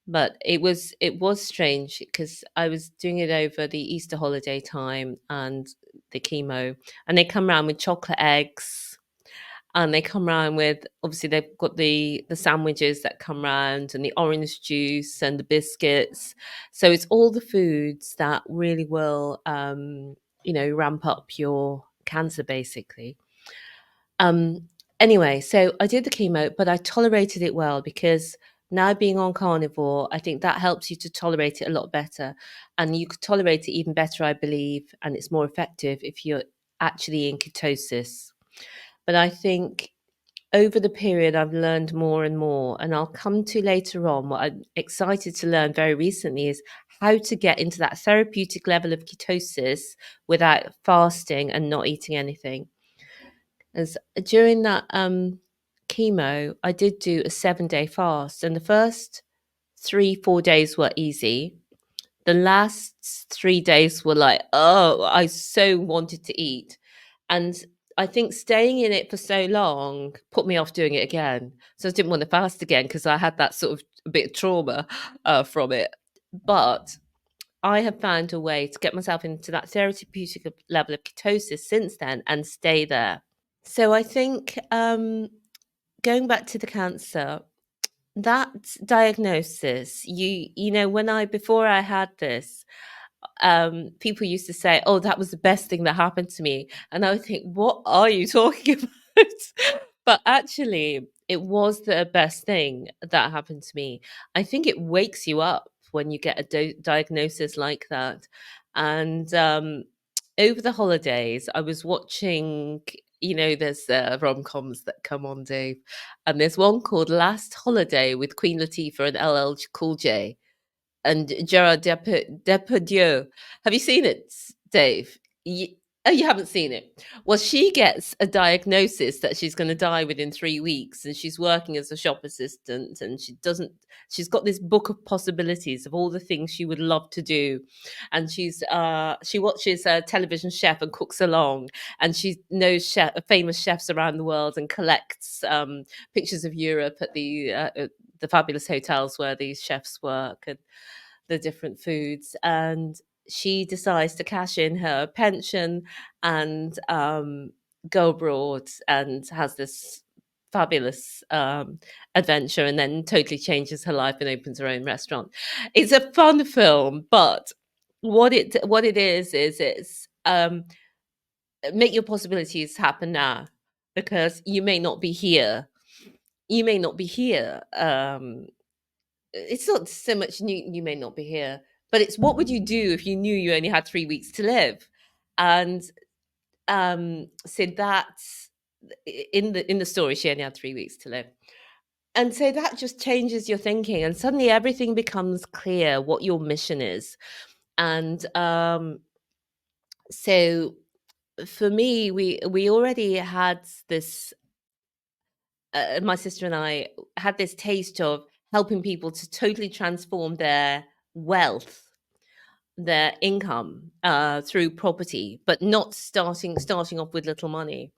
But it was strange because I was doing it over the Easter holiday time and the chemo, and they come around with chocolate eggs, and they come around with, obviously they've got the sandwiches that come around, and the orange juice and the biscuits. So it's all the foods that really will ramp up your cancer, basically. um anyway, so I did the chemo, but I tolerated it well because now being on carnivore, I think that helps you to tolerate it a lot better, and you could tolerate it even better, I believe, and it's more effective if you're actually in ketosis. But I think over the period, I've learned more and more, and I'll come to later on. What I'm excited to learn very recently is how to get into that therapeutic level of ketosis without fasting and not eating anything. As during that chemo, I did do a 7-day fast, and the first 3-4 days were easy. The last 3 days were like, oh, I so wanted to eat. And I think staying in it for so long put me off doing it again. So I didn't want to fast again because I had that sort of a bit of trauma from it. But I have found a way to get myself into that therapeutic level of ketosis since then and stay there. So I think going back to the cancer, that diagnosis, you know, when I before I had this, people used to say, "Oh, that was the best thing that happened to me," and I would think, "What are you talking about?" But actually, it was the best thing that happened to me. I think it wakes you up when you get a diagnosis like that. And over the holidays, I was watching. You know, there's rom-coms that come on, Dave, and there's one called Last Holiday with Queen Latifah and LL Cool J and Gerard Depardieu. Have you seen it, Dave? Oh, you haven't seen it. Well, she gets a diagnosis that she's going to die within 3 weeks, and she's working as a shop assistant, and she doesn't. She's got this book of possibilities of all the things she would love to do, and she watches a television chef and cooks along, and she knows famous chefs around the world and collects pictures of Europe at the fabulous hotels where these chefs work and the different foods. And she decides to cash in her pension and go abroad and has this fabulous adventure, and then totally changes her life and opens her own restaurant. It's a fun film, but what it is it's make your possibilities happen now, because you may not be here. You may not be here. It's not so much you may not be here, but it's what would you do if you knew you only had 3 weeks to live? And so that's in the story, she only had 3 weeks to live. And so that just changes your thinking, and suddenly everything becomes clear what your mission is. And so for me, we already had this my sister and I had this taste of helping people to totally transform their wealth, their income through property, but not starting off with little money.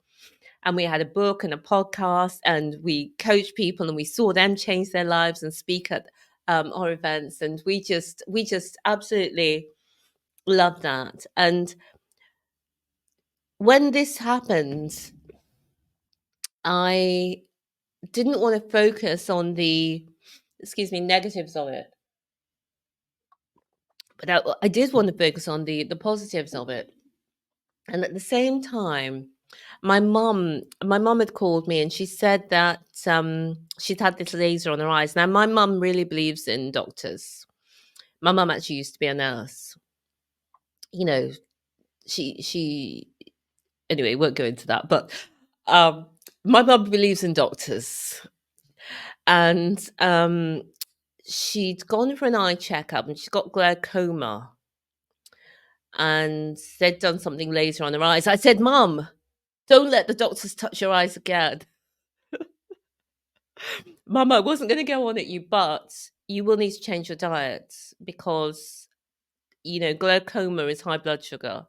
And we had a book and a podcast, and we coached people, and we saw them change their lives and speak at our events, and we just absolutely loved that. And when this happened, I didn't want to focus on the negatives of it, but I did want to focus on the positives of it. And at the same time, my mum had called me, and she said that she'd had this laser on her eyes. Now, my mum really believes in doctors. My mum actually used to be a nurse. You know, she anyway, won't go into that. But um, my mum believes in doctors, and she'd gone for an eye checkup, and she's got glaucoma, and they'd done something laser on her eyes. I said, "Mum, don't let the doctors touch your eyes again." Mama, I wasn't going to go on at you, but you will need to change your diet, because, glaucoma is high blood sugar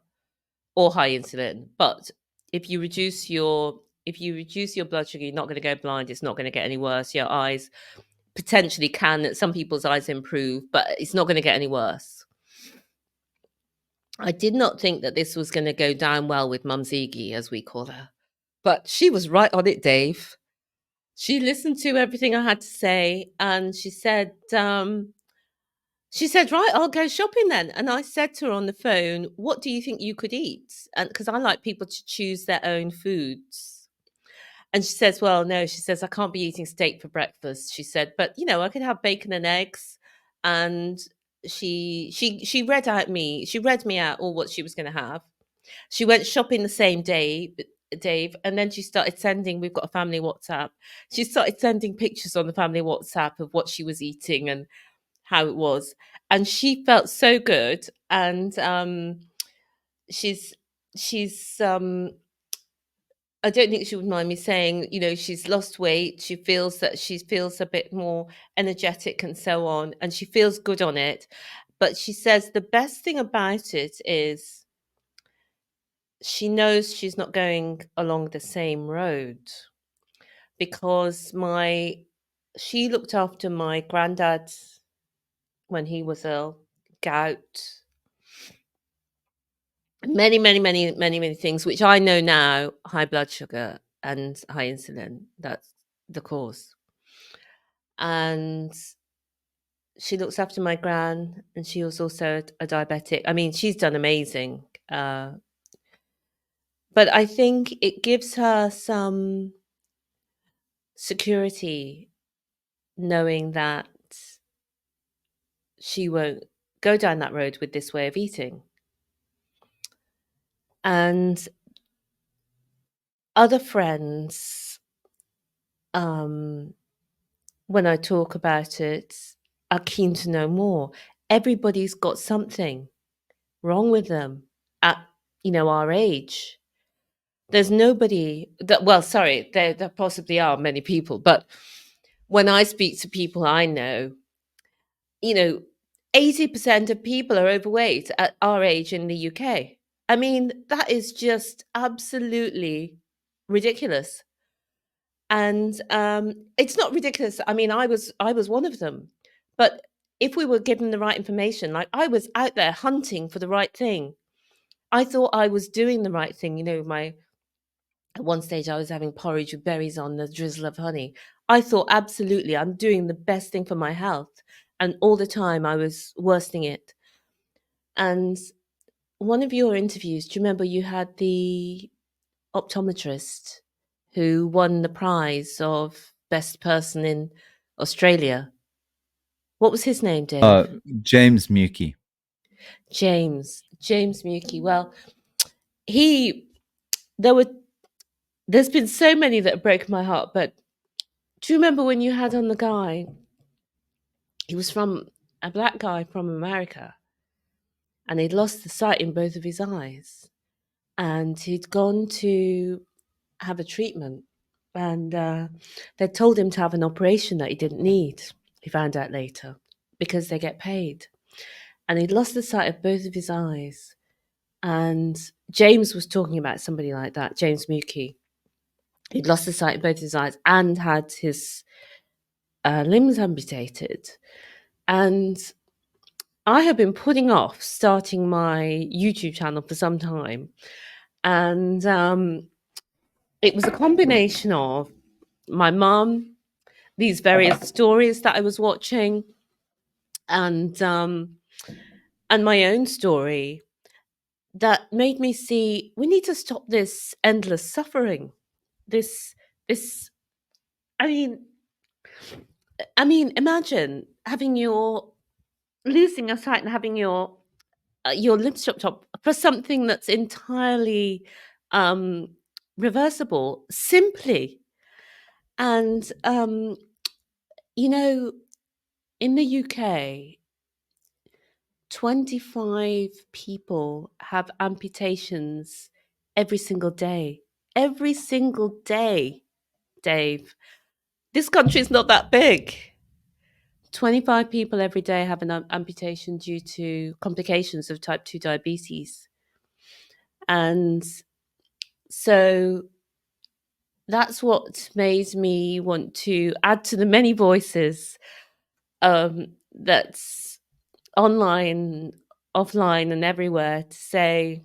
or high insulin. But if you reduce your blood sugar, you're not going to go blind. It's not going to get any worse. Your eyes potentially can. Some people's eyes improve, but it's not going to get any worse. I did not think that this was going to go down well with Mum Ziggy, as we call her, but she was right on it, Dave. She listened to everything I had to say, and she said, "Right, I'll go shopping then." And I said to her on the phone, "What do you think you could eat?" And because I like people to choose their own foods. And she says, "Well, no," she says, "I can't be eating steak for breakfast." She said, "But I could have bacon and eggs." And she read me out all what she was going to have. She went shopping the same day, Dave, and then she started sending. We've got a family WhatsApp. She started sending pictures on the family WhatsApp of what she was eating and how it was, and she felt so good. And she's she's I don't think she would mind me saying, she's lost weight. She feels that she feels a bit more energetic and so on, and she feels good on it. But she says the best thing about it is she knows she's not going along the same road, because my she looked after my granddad when he was ill, gout, many, many, many, many, many things, which I know now, high blood sugar and high insulin. That's the course. And she looks after my gran, and she was also a diabetic. I mean, she's done amazing. Uh, but I think it gives her some security knowing that she won't go down that road with this way of eating. And other friends, um, when I talk about it, are keen to know more. Everybody's got something wrong with them at our age. There's nobody that, well, sorry, there possibly are many people, but when I speak to people I know, you know, 80% of people are overweight at our age in the UK. I mean, that is just absolutely ridiculous. And it's not ridiculous. I mean, I was one of them. But if we were given the right information, like I was out there hunting for the right thing, I thought I was doing the right thing. My At one stage I was having porridge with berries on the drizzle of honey. I thought absolutely I'm doing the best thing for my health, and all the time I was worsening it. And one of your interviews, do you remember you had the optometrist who won the prize of best person in Australia? What was his name, Uh, Dave? James Mukey. James Mukey. Well, he there were there's been so many that broke my heart, but do you remember when you had on the guy? He was from a black guy from America, and he'd lost the sight in both of his eyes, and he'd gone to have a treatment, and they told him to have an operation that he didn't need. He found out later because they get paid, and he'd lost the sight of both of his eyes. And James was talking about somebody like that, James Mukey. He'd lost the sight of both his eyes and had his limbs amputated. And I have been putting off starting my YouTube channel for some time. And it was a combination of my mum, these various stories that I was watching, and my own story that made me see we need to stop this endless suffering. This I mean imagine having your losing your sight and having your lips chopped off for something that's entirely um reversible simply. And you know in the UK, 25 people have amputations every single day. Every single day, Dave. This country's not that big. 25 people every day have an amputation due to complications of type 2 diabetes. And so that's what made me want to add to the many voices that's online, offline, and everywhere to say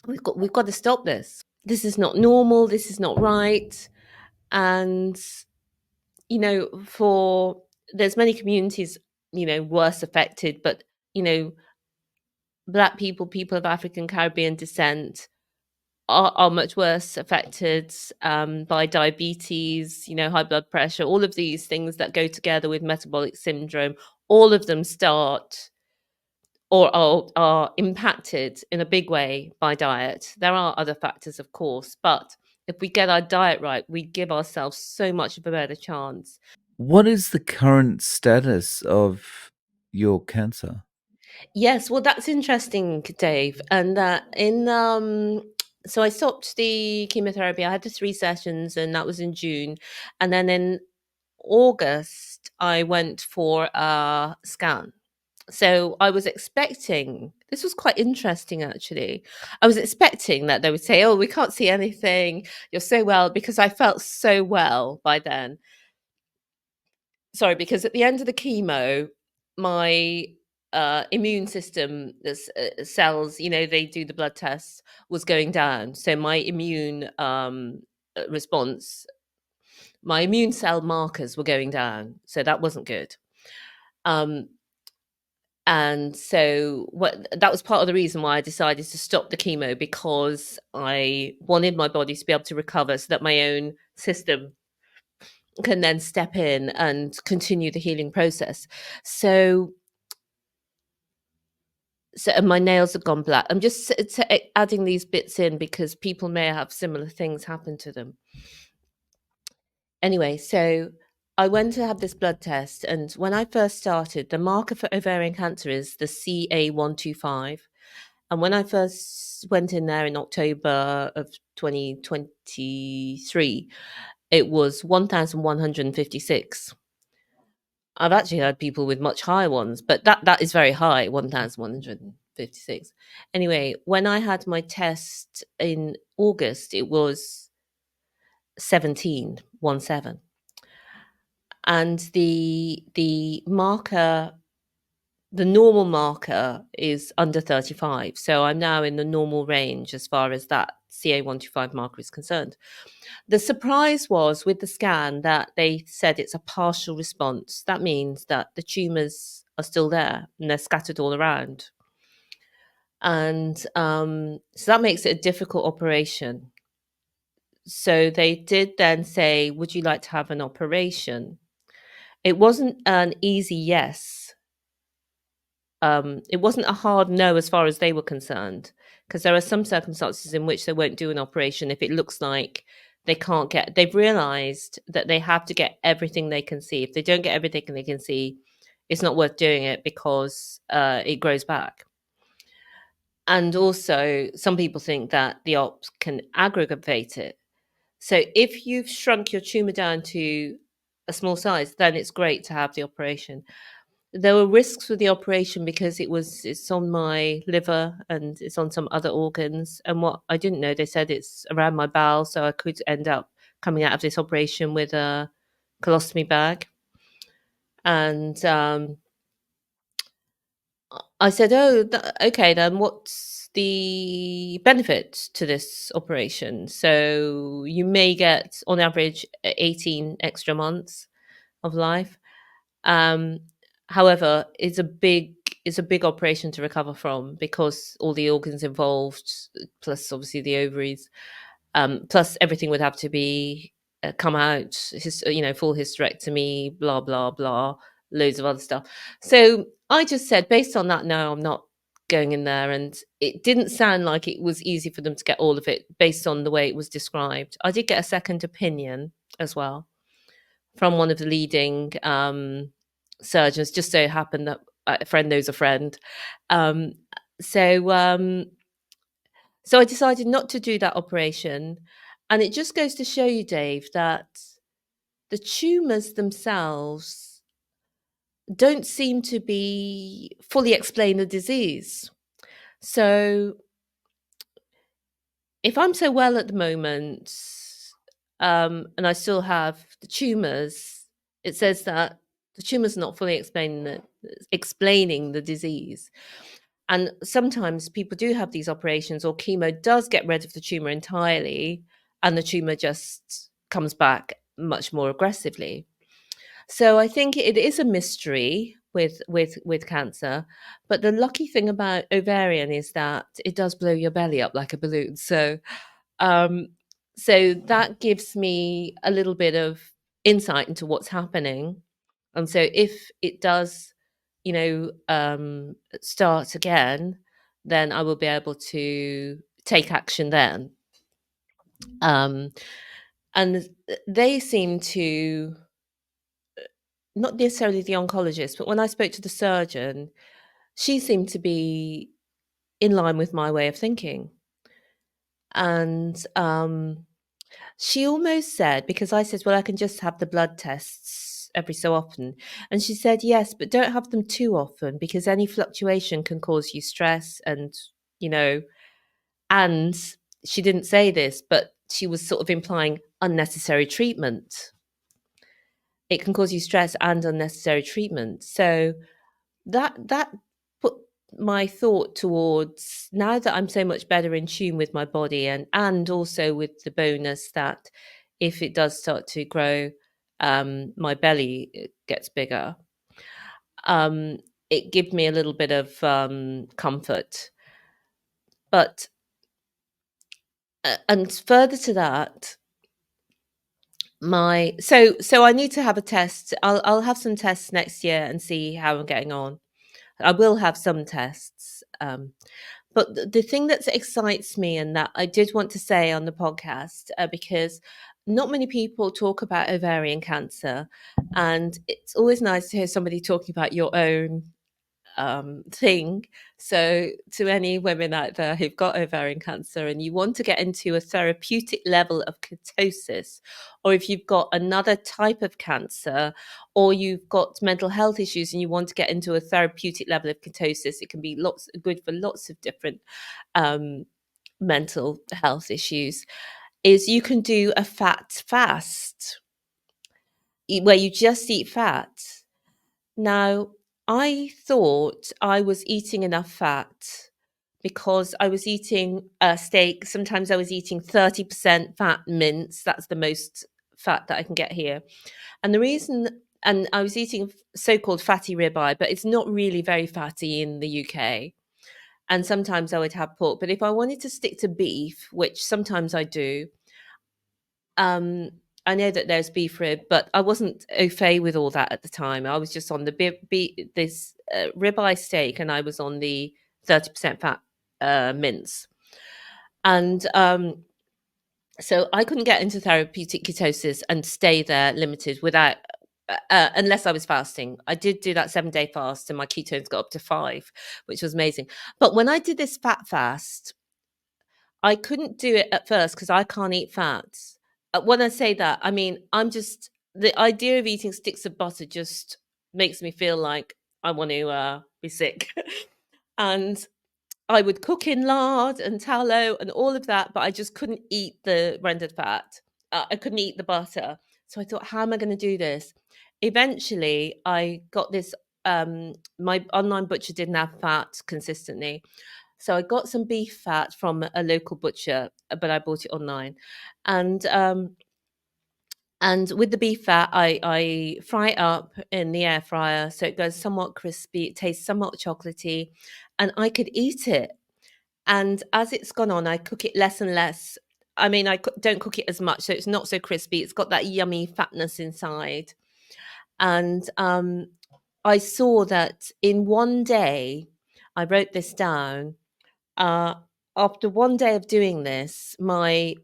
we've got to stop this. This is not normal. This is not right. And for there's many communities worse affected, but you know Black people, people of African Caribbean descent are much worse affected by diabetes, high blood pressure, all of these things that go together with metabolic syndrome. All of them start or are impacted in a big way by diet. There are other factors, of course, but if we get our diet right, we give ourselves so much of a better chance. What is the current status of your cancer? Yes, well, that's interesting, Dave. And so I stopped the chemotherapy. I had the 3 sessions, and that was in June. And then in August, I went for a scan. So I was expecting, this was quite interesting actually. I was expecting that they would say, "Oh, we can't see anything. You're so well," because I felt so well by then. Sorry, because at the end of the chemo, my immune system, cells, they do the blood tests, was going down. So my immune response my immune cell markers were going down, so that wasn't good. Um, and so that was part of the reason why I decided to stop the chemo, because I wanted my body to be able to recover so that my own system can then step in and continue the healing process. So and my nails have gone black. I'm just adding these bits in because people may have similar things happen to them. Anyway, so I went to have this blood test, and when I first started, the marker for ovarian cancer is the CA125. And when I first went in there in October of 2023, it was 1,156. I've actually heard people with much higher ones, but that is very high, 1,156. Anyway, when I had my test in August, it was 17. And the marker, the normal marker is under 35. So I'm now in the normal range as far as that CA125 marker is concerned. The surprise was with the scan that they said it's a partial response. That means that the tumours are still there and they're scattered all around. And so that makes it a difficult operation. So they did then say, would you like to have an operation? It wasn't an easy yes. It wasn't a hard no as far as they were concerned, because there are some circumstances in which they won't do an operation if it looks like they've realized that they have to get everything they can see. If they don't get everything they can see, it's not worth doing it because it grows back. And also, some people think that the ops can aggravate it. So if you've shrunk your tumor down to a small size, then it's great to have the operation. There were risks with the operation because it's on my liver and it's on some other organs. And what I didn't know, they said it's around my bowel, so I could end up coming out of this operation with a colostomy bag. And I said, "Oh, okay, then what's the benefit to this operation?" So you may get, on average, 18 extra months of life. Um, However, it's a big operation to recover from because all the organs involved, plus obviously the ovaries, plus everything would have to be come out, full hysterectomy, blah blah blah, loads of other stuff. So I just said, based on that, no, I'm not going in there, and it didn't sound like it was easy for them to get all of it based on the way it was described. I did get a second opinion as well from one of the leading surgeons. Just so happened that a friend knows a friend. Um, so so I decided not to do that operation. And it just goes to show you, Dave, that the tumors themselves don't seem to be fully explain the disease. So if I'm so well at the moment, and I still have the tumors, it says that the tumors are not fully explaining the disease. And sometimes people do have these operations, or chemo does get rid of the tumor entirely, and the tumor just comes back much more aggressively. So I think it is a mystery with cancer, but the lucky thing about ovarian is that it does blow your belly up like a balloon. Um, so that gives me a little bit of insight into what's happening. And so if it does, start again, then I will be able to take action then. Um, and they seem to, not necessarily the oncologist, but when I spoke to the surgeon, she seemed to be in line with my way of thinking. And she almost said, because I said, well, I can just have the blood tests every so often. And she said, yes, but don't have them too often because any fluctuation can cause you stress you know, and she didn't say this, but she was sort of implying unnecessary treatment. It can cause you stress and unnecessary treatment. So that put my thought towards, now that I'm so much better in tune with my body, and also with the bonus that if it does start to grow, my belly gets bigger. Um, it gives me a little bit of comfort. But and further to that, so I need to have a test. I'll have some tests next year and see how I'm getting on. I will have some tests. But the thing that excites me and that I did want to say on the podcast, because not many people talk about ovarian cancer, and it's always nice to hear somebody talking about your own thing. So, to any women out there who've got ovarian cancer and you want to get into a therapeutic level of ketosis, or if you've got another type of cancer, or you've got mental health issues and you want to get into a therapeutic level of ketosis, it can be lots good for lots of different um, mental health issues. Is you can do a fat fast where you just eat fat. Now, I thought I was eating enough fat because I was eating a steak. Sometimes I was eating 30% fat mince. That's the most fat that I can get here. And the reason, and I was eating so called fatty ribeye, but it's not really very fatty in the UK. And sometimes I would have pork. But if I wanted to stick to beef, which sometimes I do, um, I know that there's beef rib, but I wasn't au fait with all that at the time. I was just on the this ribeye steak, and I was on the 30% fat mince, and so I couldn't get into therapeutic ketosis and stay there limited without. Unless I was fasting, I did do that 7-day fast, and my ketones got up to 5, which was amazing. But when I did this fat fast, I couldn't do it at first because I can't eat fats. When I say that, I mean, the idea of eating sticks of butter just makes me feel like I want to be sick. And I would cook in lard and tallow and all of that, but I just couldn't eat the rendered fat. I couldn't eat the butter. So I thought, how am I going to do this? Eventually, I got this. My online butcher didn't have fat consistently. So I got some beef fat from a local butcher, but I bought it online. And and with the beef fat, I fry it up in the air fryer so it goes somewhat crispy. It tastes somewhat chocolatey, and I could eat it. And as it's gone on, I cook it less and less. I mean, don't cook it as much, so it's not so crispy. It's got that yummy fatness inside. And I saw that in one day, I wrote this down. Uh, After one day of doing this, my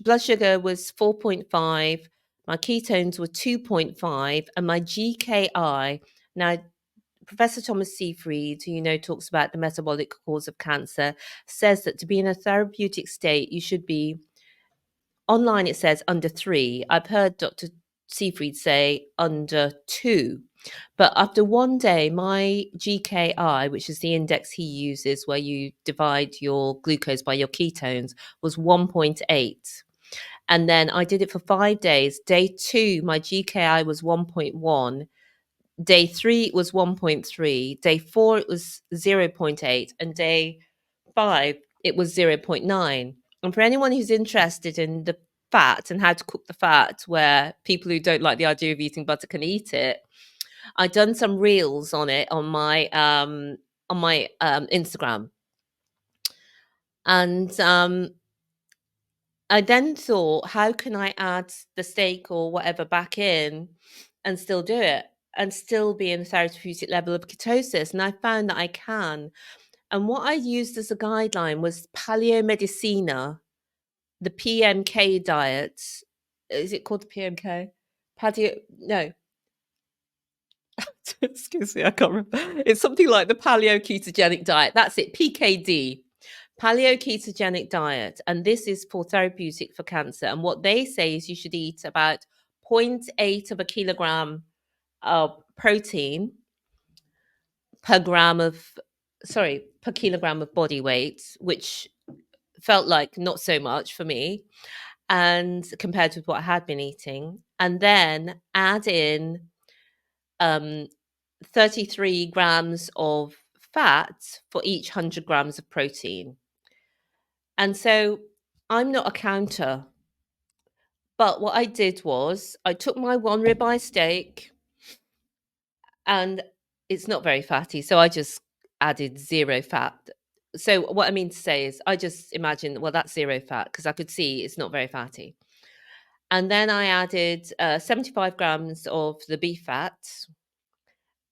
blood sugar was 4.5, my ketones were 2.5, and my GKI. Now, Professor Thomas Seyfried, who you know talks about the metabolic cause of cancer, says that to be in a therapeutic state, you should be online. It says under 3. I've heard Dr. Seyfried say under 2. But after one day, my GKI, which is the index he uses where you divide your glucose by your ketones, was 1.8. And then I did it for 5 days. Day 2, my GKI was 1.1. Day 3 it was 1.3. Day 4 it was 0.8. And day 5 it was 0.9. And for anyone who's interested in the fat and how to cook the fat, where people who don't like the idea of eating butter can eat it, I've done some reels on it on my Instagram. And I then thought, how can I add the steak or whatever back in and still do it and still be in a therapeutic level of ketosis? And I found that I can. And what I used as a guideline was Paleo Medicina, the PMK diet. Is it called the PMK? Paleo, no, excuse me, I can't remember. It's something like the paleo ketogenic diet. That's it, PKD, paleo ketogenic diet. And this is for therapeutic for cancer. And what they say is you should eat about zero point 0.8 of a kilogram of protein per per kilogram of body weight, which felt like not so much for me and compared with what I had been eating. And then add in um 33 grams of fat for each 100 grams of protein. And so I'm not a counter, But what I did was I took my one ribeye steak, and it's not very fatty, so I just added zero fat. So what I mean to say is I just imagine, well, that's zero fat because I could see it's not very fatty. And then I added 75 grams of the beef fat,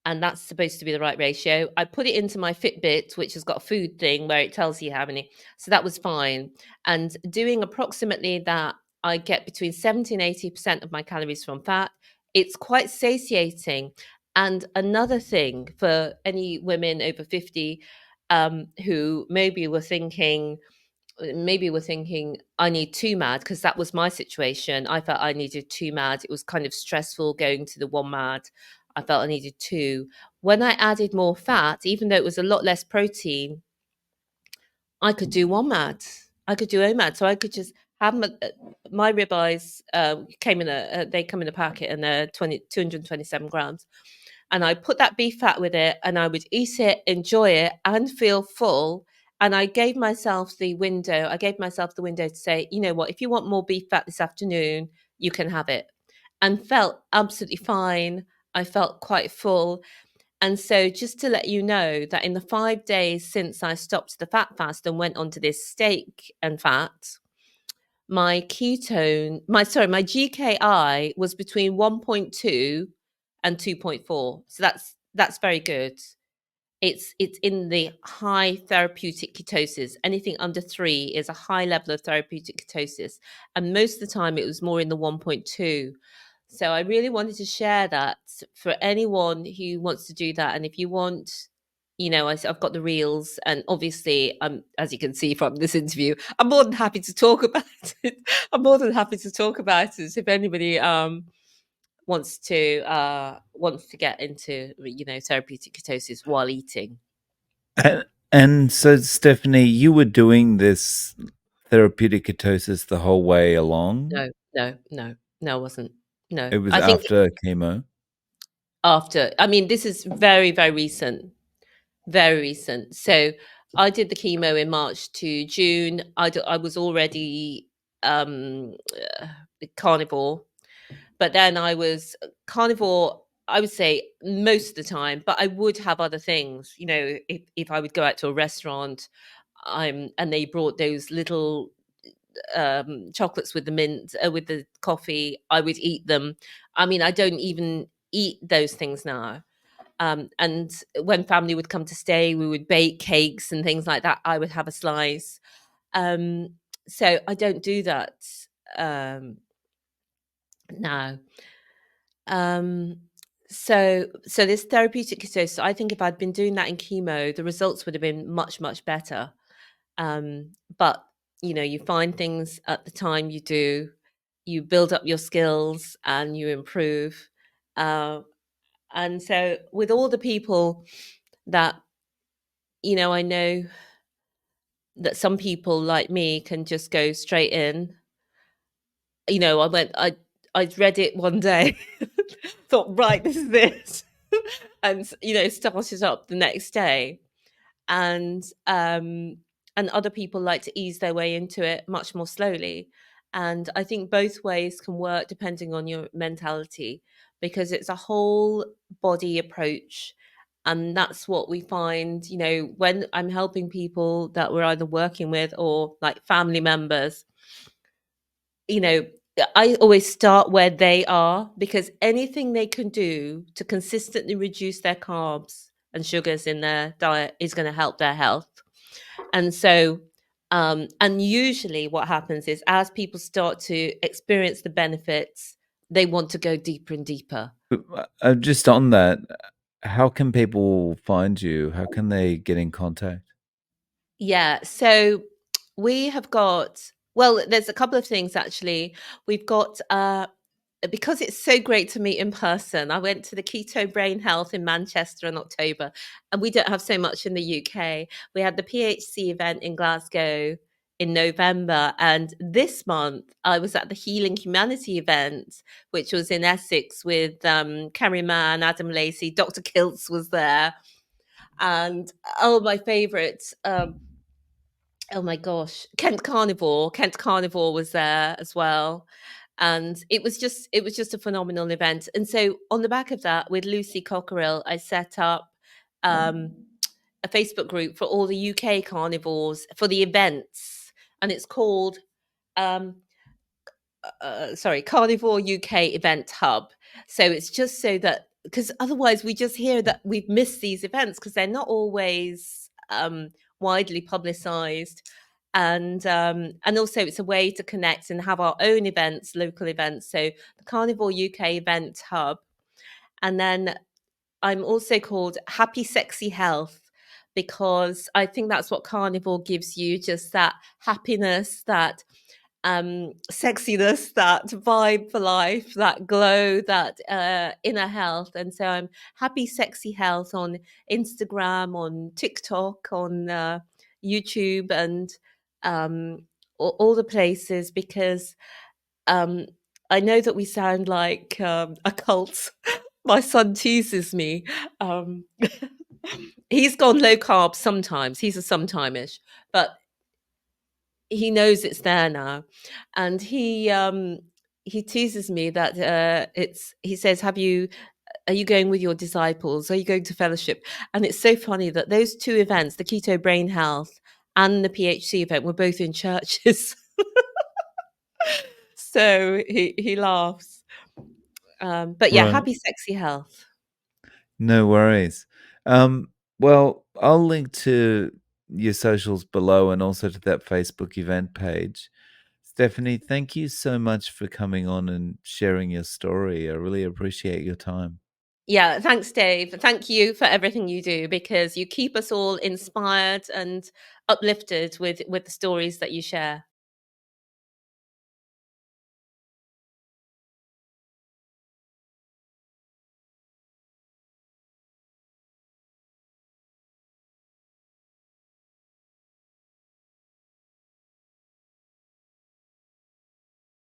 and that's supposed to be the right ratio. I put it into my Fitbit, which has got a food thing where it tells you how many. So that was fine. And doing approximately that, I get between 70 and 80% of my calories from fat. It's quite satiating. And another thing for any women over 50 who maybe were thinking I need two mad, because that was my situation. I felt I needed two mad. It was kind of stressful going to the one mad. I felt I needed two. When I added more fat, even though it was a lot less protein, I could do one mad. I could do OMAD. So I could just have my ribeyes came in they come in a packet, and they're 227 grams. And I put that beef fat with it, and I would eat it, enjoy it, and feel full. And I gave myself the window. I gave myself the window to say, you know what, if you want more beef fat this afternoon, you can have it. And felt absolutely fine. I felt quite full. And so, just to let you know that in the 5 days since I stopped the fat fast and went onto this steak and fat, my GKI was between 1.2 and 2.4. So that's very good. It's in the high therapeutic ketosis. Anything under 3 is a high level of therapeutic ketosis, and most of the time it was more in the 1.2. So I really wanted to share that for anyone who wants to do that. And if you want, I've got the reels, and obviously, as you can see from this interview, I'm more than happy to talk about it. I'm more than happy to talk about it if anybody wants to get into therapeutic ketosis while eating. And so, Stephanie, you were doing this therapeutic ketosis the whole way along? No, no, no, no, I wasn't. No, It was I think after chemo? after. I mean, this is very, very recent. Very recent. So I did the chemo in March to June. I was already um, uh, carnivore, but then I was carnivore, I would say most of the time, but I would have other things. If I would go out to a restaurant, and they brought those little chocolates with the mint, with the coffee, I would eat them. I mean, I don't even eat those things now. And when family would come to stay, we would bake cakes and things like that. I would have a slice. Um, so I don't do that um, now. Um, so this therapeutic ketosis, I think if I'd been doing that in chemo, the results would have been much, much better. But you find things at the time you do, you build up your skills and you improve. Uh, and so with all the people that I know that some people like me can just go straight in. I read it one day, thought, right, this is it, and started up the next day. And other people like to ease their way into it much more slowly. And I think both ways can work depending on your mentality, because it's a whole body approach. And that's what we find, when I'm helping people that we're either working with or like family members. you know I always start where they are, because anything they can do to consistently reduce their carbs and sugars in their diet is going to help their health. And so, and usually what happens is, as people start to experience the benefits, they want to go deeper and deeper. Just on that, how can people find you? How can they get in contact? Yeah. So we have got, well, there's a couple of things actually. We've got, because it's so great to meet in person, I went to the Keto Brain Health in Manchester in October, and we don't have so much in the UK. We had the PHC event in Glasgow in November, and this month I was at the Healing Humanity event, which was in Essex with Carrie Mann, Adam Lacey, Dr. Kiltz was there, and my favourite. Oh my gosh, Kent Carnivore was there as well. and it was just a phenomenal event. And so on the back of that, with Lucy Cockerill, I set up um, a Facebook group for all the UK carnivores for the events, and it's called um, Carnivore UK Event Hub. So it's just so that, because otherwise we just hear that we've missed these events because they're not always widely publicized. And also it's a way to connect and have our own events, local events. So the Carnivore UK Event Hub. And then I'm also called Happy Sexy Health, because I think that's what carnivore gives you, just that happiness, that sexiness, that vibe for life, that glow, that inner health. And so I'm Happy Sexy Health on Instagram, on TikTok, on YouTube, and all the places, because um, I know that we sound like a cult. My son teases me. Um, he's gone low carb sometimes. He's a sometime-ish, but he knows it's there now, and he teases me that it's. He says, "Have you? Are you going with your disciples? Are you going to fellowship?" And it's so funny that those two events, the Keto Brain Health and the PHC event, were both in churches. So he laughs. But yeah, Right. Happy Sexy Health. No worries. Well, I'll link to your socials below and also to that Facebook event page. Stephanie, thank you so much for coming on and sharing your story. I really appreciate your time. Yeah, thanks, Dave. Thank you for everything you do, because you keep us all inspired and uplifted with the stories that you share.